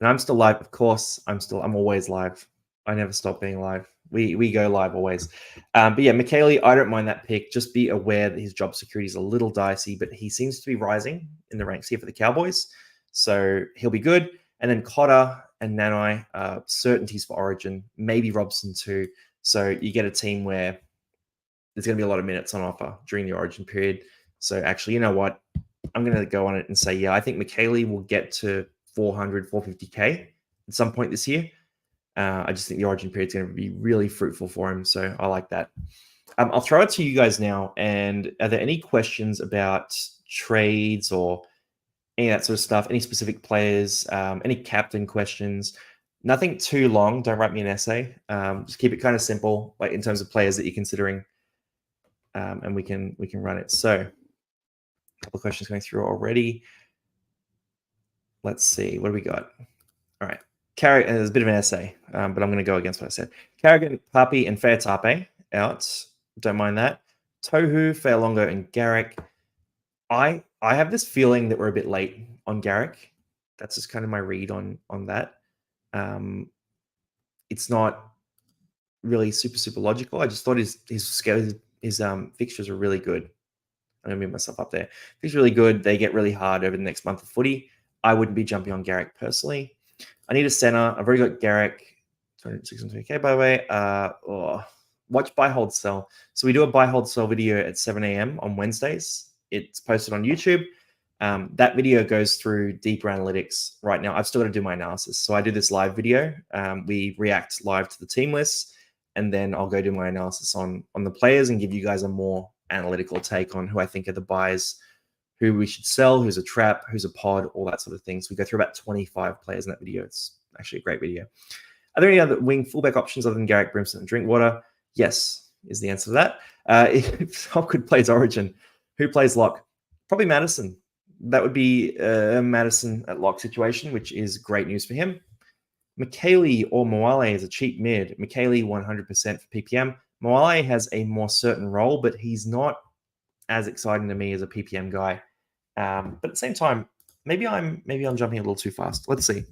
And I'm still live, of course. I'm always live. I never stop being live. We go live always. But yeah, McKaylee, I don't mind that pick. Just be aware that his job security is a little dicey, but he seems to be rising in the ranks here for the Cowboys. So he'll be good. And then Cotter and Nanai, certainties for Origin, maybe Robson too. So you get a team where there's going to be a lot of minutes on offer during the Origin period. So actually, you know what? I'm going to go on it and say, yeah, I think McKaylee will get to 400, 450K at some point this year. I just think the Origin period is going to be really fruitful for him. So I like that. I'll throw it to you guys now. And are there any questions about trades or any of that sort of stuff? Any specific players? Any captain questions? Nothing too long. Don't write me an essay. Just keep it kind of simple, like in terms of players that you're considering. And we can run it. So a couple of questions going through already. Let's see. What do we got? All right. There's a bit of an essay, but I'm going to go against what I said. Carrigan, Papi, and Fair-Tape out. Don't mind that. Tohu, Fairlongo, and Garrick. I have this feeling that we're a bit late on Garrick. That's just kind of my read on that. It's not really super logical. I just thought his fixtures are really good. I'm going to move myself up there. Fixtures really good. They get really hard over the next month of footy. I wouldn't be jumping on Garrick personally. I need a center. I've already got Garrick. 260K, by the way. Watch buy, hold, sell. So we do a buy, hold, sell video at 7 a.m. on Wednesdays. It's posted on YouTube. That video goes through deeper analytics right now. I've still got to do my analysis. So I do this live video. We react live to the team lists, and then I'll go do my analysis on the players and give you guys a more analytical take on who I think are the buys, who we should sell, who's a trap, who's a pod, all that sort of thing. So we go through about 25 players in that video. It's actually a great video. Are there any other wing fullback options other than Garrick, Brimson, and Drinkwater? Yes, is the answer to that. If Hopgood plays Origin, who plays lock? Probably Madison. That would be a Madison at lock situation, which is great news for him. McKaylee or Moale is a cheap mid. McKaylee 100% for PPM. Moale has a more certain role, but he's not as exciting to me as a PPM guy. But at the same time, maybe I'm jumping a little too fast. Let's see.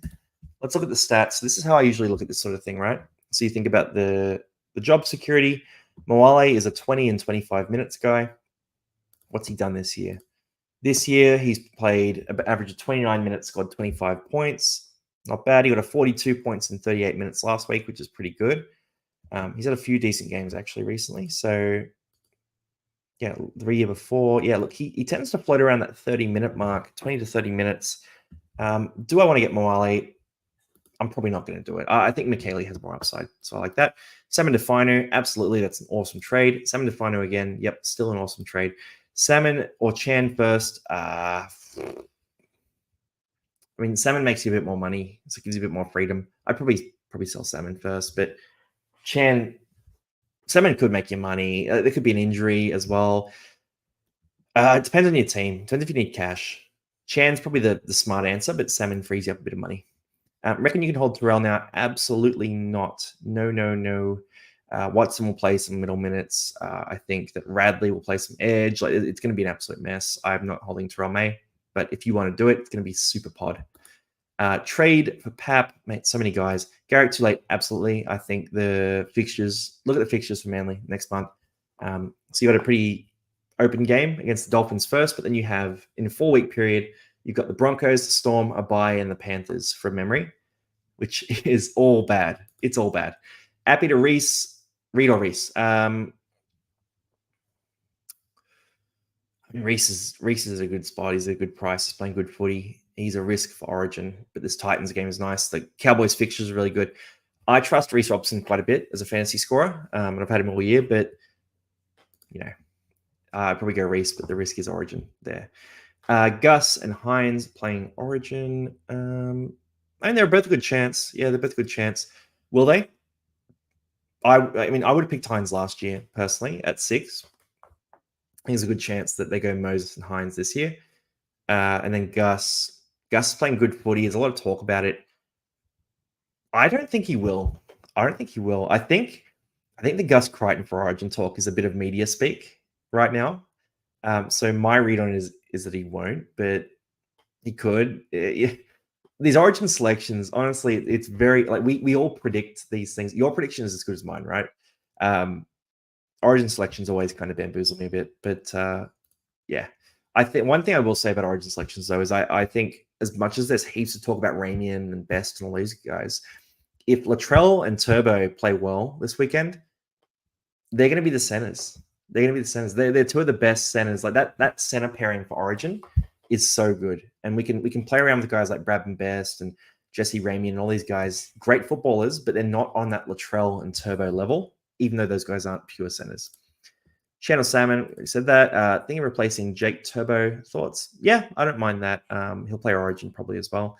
let's look at the stats. This is how I usually look at this sort of thing, right? So you think about the job security. Moale is a 20 and 25 minutes guy. What's he done this year? This year, he's played an average of 29 minutes, scored 25 points. Not bad. He got a 42 points in 38 minutes last week, which is pretty good. He's had a few decent games actually recently. So, yeah, the year before. Yeah, look, he tends to float around that 30-minute mark, 20 to 30 minutes. Do I want to get Moale? I'm probably not going to do it. I think McKaylee has more upside, so I like that. Salmon Defino, absolutely, that's an awesome trade. Salmon Defino again, yep, still an awesome trade. Salmon or Chan first. I mean, Salmon makes you a bit more money, so it gives you a bit more freedom. I'd probably sell Salmon first, but Salmon could make you money. There could be an injury as well. It depends on your team. It depends if you need cash. Chan's probably the smart answer, but Salmon frees you up a bit of money. Reckon you can hold Terrell now? Absolutely not. No. Watson will play some middle minutes. I think that Radley will play some edge. Like, it's going to be an absolute mess. I'm not holding Terrell May, but if you want to do it, it's going to be super pod. Trade for Pap, mate. So many guys. Garrick too late. Absolutely. I think the fixtures. Look at the fixtures for Manly next month. So you got a pretty open game against the Dolphins first, but then you have in a 4-week period. You've got the Broncos, the Storm, a bye, and the Panthers from memory, which is all bad. It's all bad. Happy to Reed or Reese. Reese is a good spot. He's a good price. He's playing good footy. He's a risk for Origin, but this Titans game is nice. The Cowboys fixtures are really good. I trust Reece Robson quite a bit as a fantasy scorer, and I've had him all year, but I'd probably go Reece, but the risk is Origin there. Gus and Hines playing Origin. I mean, they're both a good chance. Yeah, they're both a good chance. Will they? I mean, I would have picked Hines last year, personally, at 6. There's a good chance that they go Moses and Hines this year. And then Gus is playing good footy. There's a lot of talk about it. I don't think he will. I think the Gus Crichton for Origin talk is a bit of media speak right now. So my read on it is that he won't, but he could. These Origin selections, honestly, it's very like we all predict these things. Your prediction is as good as mine, right? Origin selections always kind of bamboozle me a bit, but yeah. I think one thing I will say about Origin selections though is I think as much as there's heaps of talk about Ramian and Best and all these guys, if Latrell and Turbo play well this weekend, they're going to be the centers. They're two of the best centers. Like that center pairing for Origin is so good, and we can play around with guys like Brad and Best and Jesse Ramian and all these guys. Great footballers, but they're not on that Latrell and Turbo level, even though those guys aren't pure centers. Channel Salmon, we said that. Thinking of replacing Jake Turbo. Thoughts? Yeah, I don't mind that. He'll play Origin probably as well.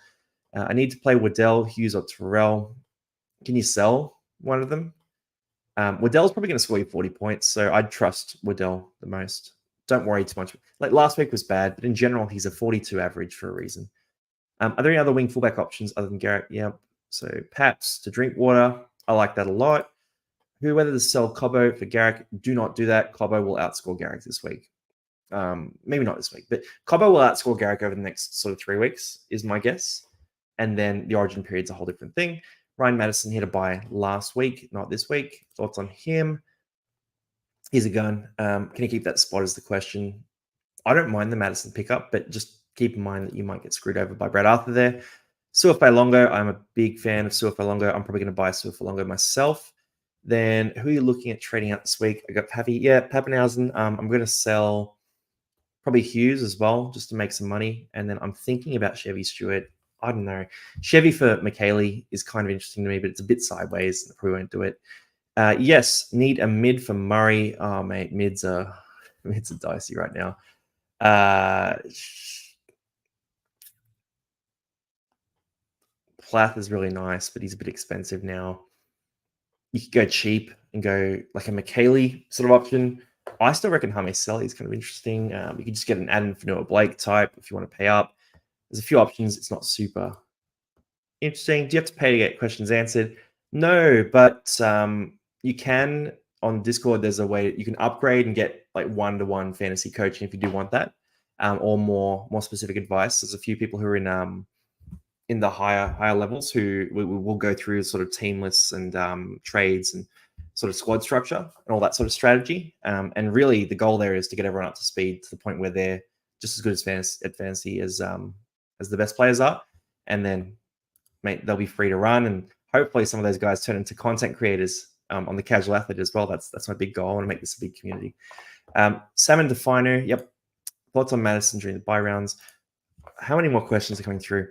I need to play Waddell, Hughes, or Terrell. Can you sell one of them? Waddell's probably going to score you 40 points, so I'd trust Waddell the most. Don't worry too much. Like last week was bad, but in general, he's a 42 average for a reason. Are there any other wing fullback options other than Garrett? Yep. So Paps to Drinkwater. I like that a lot. Whether to sell Cobbo for Garrick, do not do that. Cobbo will outscore Garrick this week. Maybe not this week, but Cobbo will outscore Garrick over the next sort of 3 weeks, is my guess. And then the Origin period's a whole different thing. Ryan Madison hit a bye last week, not this week. Thoughts on him? Here's a gun. Can he keep that spot is the question. I don't mind the Madison pickup, but just keep in mind that you might get screwed over by Brad Arthur there. Suafolongo, I'm a big fan of Suafolongo. I'm probably going to buy Suafolongo myself. Then who are you looking at trading out this week? I got Pappy. Yeah, Pappenhausen. I'm going to sell probably Hughes as well, just to make some money. And then I'm thinking about Chevy Stewart. I don't know. Chevy for McKaylee is kind of interesting to me, but it's a bit sideways. I probably won't do it. Yes, need a mid for Murray. Oh, mate, mids are dicey right now. Plath is really nice, but he's a bit expensive now. You could go cheap and go like a McKaylee sort of option. I still reckon Hame Selly is kind of interesting. You could just get an Adam Fanua Blake type if you want to pay up. There's a few options. It's not super interesting. Do you have to pay to get questions answered? No, but you can on Discord. There's a way you can upgrade and get like one-to-one fantasy coaching if you do want that, or more specific advice. There's a few people who are in in the higher levels who will go through sort of team lists and trades and sort of squad structure and all that sort of strategy. And really, the goal there is to get everyone up to speed to the point where they're just as good at fantasy as the best players are, and then they'll be free to run. And hopefully, some of those guys turn into content creators on the casual athlete as well. That's my big goal. I want to make this a big community. Salmon Definer, yep. Thoughts on Madison during the bye rounds? How many more questions are coming through?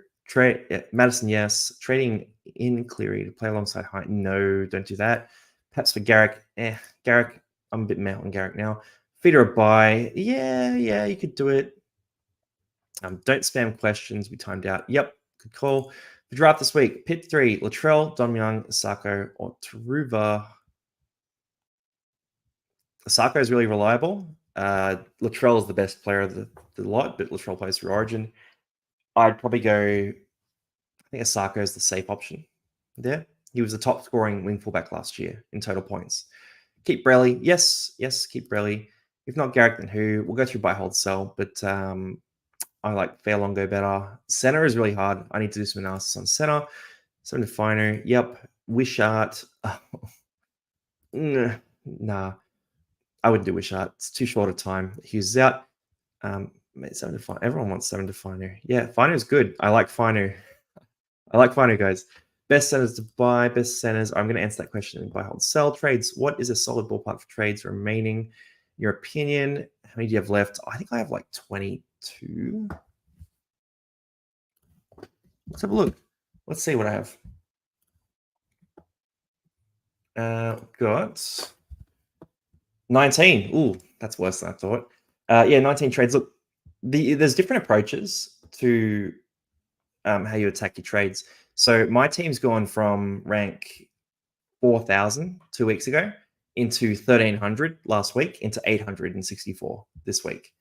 Madison, yes. Trading in Cleary to play alongside Hart, no, don't do that. Perhaps for Garrick, Garrick, I'm a bit mad on Garrick now. Feeder a buy, yeah, you could do it. Don't spam questions, be timed out. Yep, good call. The draft this week, Pit 3, Latrell, Dom Young, Sako, or Taruva. Sako is really reliable. Latrell is the best player of the lot, but Latrell plays through Origin. I'd probably go, I think Asako is the safe option there. He was the top scoring wing fullback last year in total points. Keep Brelly. Yes, keep Brelly. If not Garrick, then who? We'll go through buy, hold, sell, but I like Fairlongo better. Center is really hard. I need to do some analysis on center. Some Definer. Yep. Wishart. Nah. I wouldn't do Wishart. It's too short a time. Hughes is out. 7 Definer. Everyone wants 7 Definer. Yeah, Finer is good. I like Finer. Guys. Best centers to buy, best centers. I'm going to answer that question in buy, hold, sell. Trades. What is a solid ballpark for trades remaining? In your opinion, how many do you have left? I think I have like 22. Let's have a look. Let's see what I have. Got 19. Ooh, that's worse than I thought. 19 trades. Look, there's different approaches to how you attack your trades. So my team's gone from rank 4,000 2 weeks ago into 1,300 last week into 864 this week.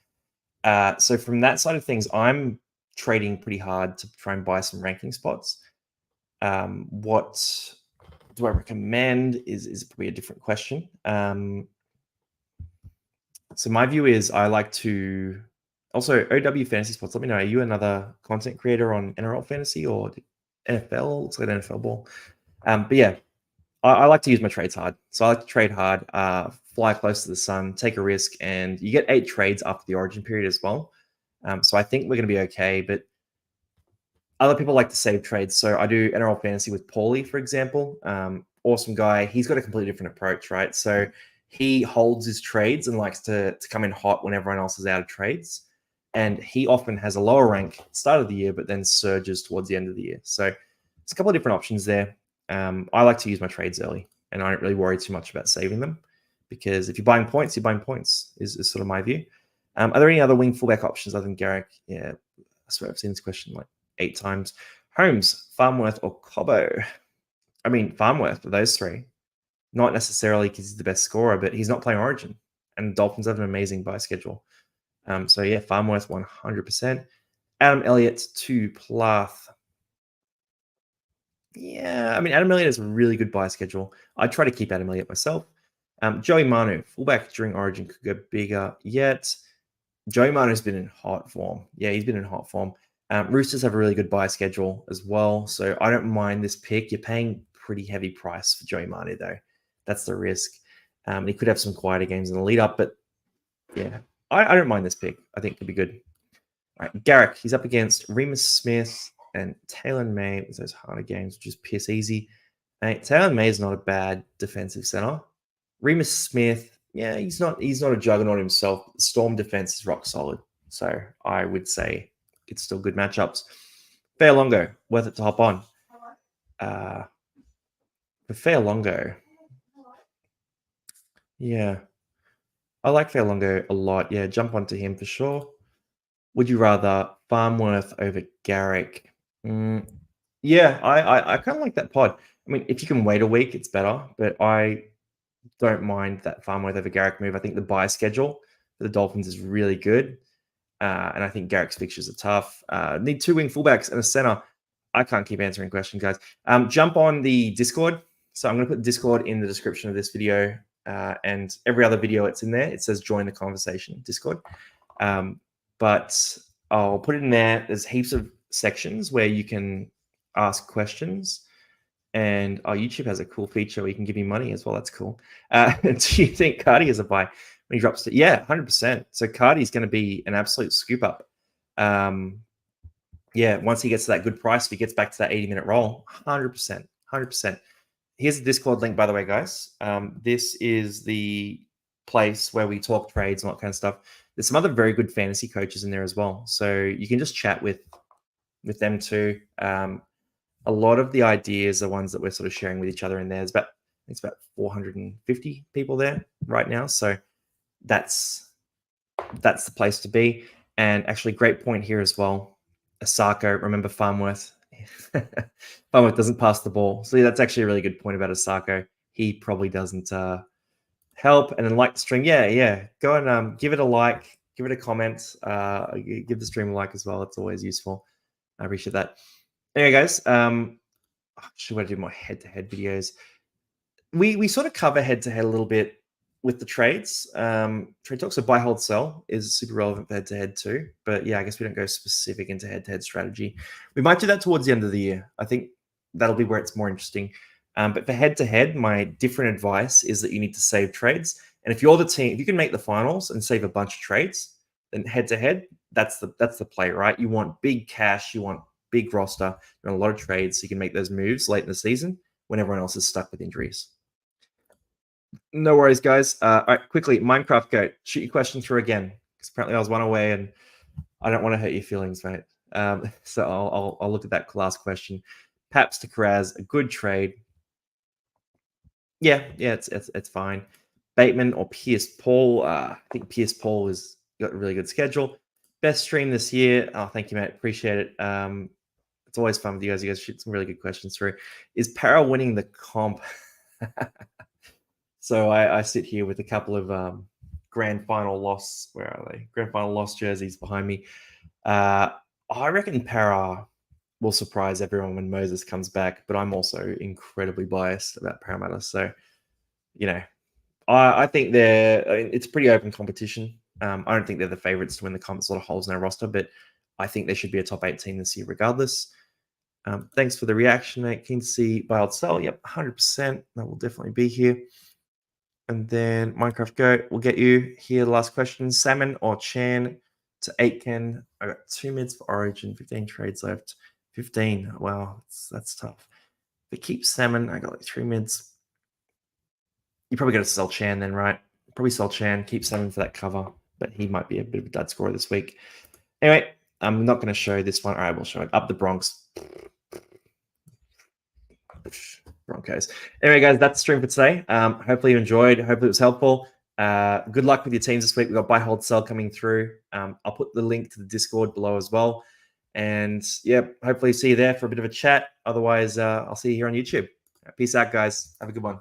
So from that side of things, I'm trading pretty hard to try and buy some ranking spots. What do I recommend is probably a different question. So my view is I like to also OW fantasy spots. Let me know. Are you another content creator on NRL fantasy or NFL? It's like an NFL ball. But yeah, I like to use my trades hard. So I like to trade hard, fly close to the sun, take a risk, and you get 8 trades after the origin period as well. So I think we're going to be okay. But other people like to save trades. So I do NRL fantasy with Paulie, for example. Awesome guy. He's got a completely different approach, right? So he holds his trades and likes to come in hot when everyone else is out of trades. And he often has a lower rank at the start of the year, but then surges towards the end of the year. So it's a couple of different options there. I like to use my trades early, and I don't really worry too much about saving them because if you're buying points, is sort of my view. Are there any other wing fullback options other than Garrick? Yeah, I swear I've seen this question like 8 times. Holmes, Farmworth, or Cobbo? I mean, Farmworth, of those 3. Not necessarily because he's the best scorer, but he's not playing Origin. And the Dolphins have an amazing buy schedule. So yeah, Farmworth 100%. Adam Elliott to Plath. Yeah, I mean, Adam Elliott has a really good buy schedule. I try to keep Adam Elliott myself. Joey Manu, fullback during Origin, could go bigger yet. Joey Manu's been in hot form. Yeah, he's been in hot form. Roosters have a really good buy schedule as well, so I don't mind this pick. You're paying pretty heavy price for Joey Manu, though. That's the risk. He could have some quieter games in the lead up, but yeah, I don't mind this pick. I think it could be good. All right, Garrick, he's up against Remus Smith and Taylor May with those harder games, which is piss easy. Taylor May is not a bad defensive center. Remus Smith, yeah, he's not a juggernaut himself. Storm defense is rock solid. So I would say it's still good matchups. Fair Longo, worth it to hop on. For Fair Longo, yeah, I like Fair Longo a lot. Yeah, jump onto him for sure. Would you rather Farmworth over Garrick? Yeah, I kind of like that pod. I mean, if you can wait a week, it's better. But I don't mind that Farmworth over Garrick move. I think the buy schedule for the Dolphins is really good. And I think Garrick's fixtures are tough. Need 2 wing fullbacks and a center. I can't keep answering questions, guys. Jump on the Discord. So I'm going to put Discord in the description of this video. And every other video it's in there. It says join the conversation, Discord. But I'll put it in there. There's heaps of sections where you can ask questions. And our YouTube has a cool feature where you can give me money as well. That's cool. Do you think Cardi is a buy when he drops to? Yeah, 100%. So Cardi's going to be an absolute scoop up. Yeah, once he gets to that good price, if he gets back to that 80-minute roll, 100%, 100%. Here's the Discord link, by the way, guys. This is the place where we talk trades and all that kind of stuff. There's some other very good fantasy coaches in there as well. So you can just chat with them too. A lot of the ideas are ones that we're sort of sharing with each other in there. It's about 450 people there right now. So that's the place to be. And actually, great point here as well. Asako, remember Farmworth? Farmworth doesn't pass the ball. So that's actually a really good point about Asako. He probably doesn't help. And then like the stream. Yeah. Go and give it a like, give it a comment, give the stream a like as well. It's always useful. I appreciate that. Anyway, guys, should I do more head-to-head videos? We sort of cover head-to-head a little bit with the trades. Trade talk, so buy, hold, sell is super relevant for head-to-head too. But yeah, I guess we don't go specific into head-to-head strategy. We might do that towards the end of the year. I think that'll be where it's more interesting. But for head-to-head, my different advice is that you need to save trades. And if you're the team, if you can make the finals and save a bunch of trades, then head-to-head, that's the play, right? You want big cash, you want big roster, you want a lot of trades, so you can make those moves late in the season when everyone else is stuck with injuries. No worries, guys. All right, quickly, Minecraft Goat, shoot your question through again, because apparently I was one away and I don't want to hurt your feelings, mate. So I'll look at that last question. Paps to Karaz, a good trade. Yeah, it's fine. Bateman or Pierce Paul. I think Pierce Paul has got a really good schedule. Best stream this year. Oh, thank you, mate. Appreciate it. It's always fun with you guys. You guys shoot some really good questions through. Is Para winning the comp? So I sit here with a couple of grand final loss. Where are they? Grand final loss jerseys behind me. I reckon Para will surprise everyone when Moses comes back, but I'm also incredibly biased about Parramatta. So, I think it's a pretty open competition. I don't think they're the favourites to win the comp. There's a lot of holes in their roster, but I think they should be a top 8 team this year regardless. Thanks for the reaction, mate. Keen to see buy or sell. Yep, 100%. That will definitely be here. And then Minecraft Goat will get you here. The last question. Salmon or Chan to Aitken. I got 2 mids for Origin, 15 trades left. 15. Wow, that's tough. But keep Salmon. I got like 3 mids. You probably got to sell Chan then, right? Probably sell Chan. Keep Salmon for that cover. But he might be a bit of a dud scorer this week. Anyway, I'm not going to show this one. All right, we'll show it. Up the Bronx. Broncos. Anyway, guys, that's the stream for today. Hopefully you enjoyed. Hopefully it was helpful. Good luck with your teams this week. We've got buy, hold, sell coming through. I'll put the link to the Discord below as well. And yeah, hopefully see you there for a bit of a chat. Otherwise, I'll see you here on YouTube. Peace out, guys. Have a good one.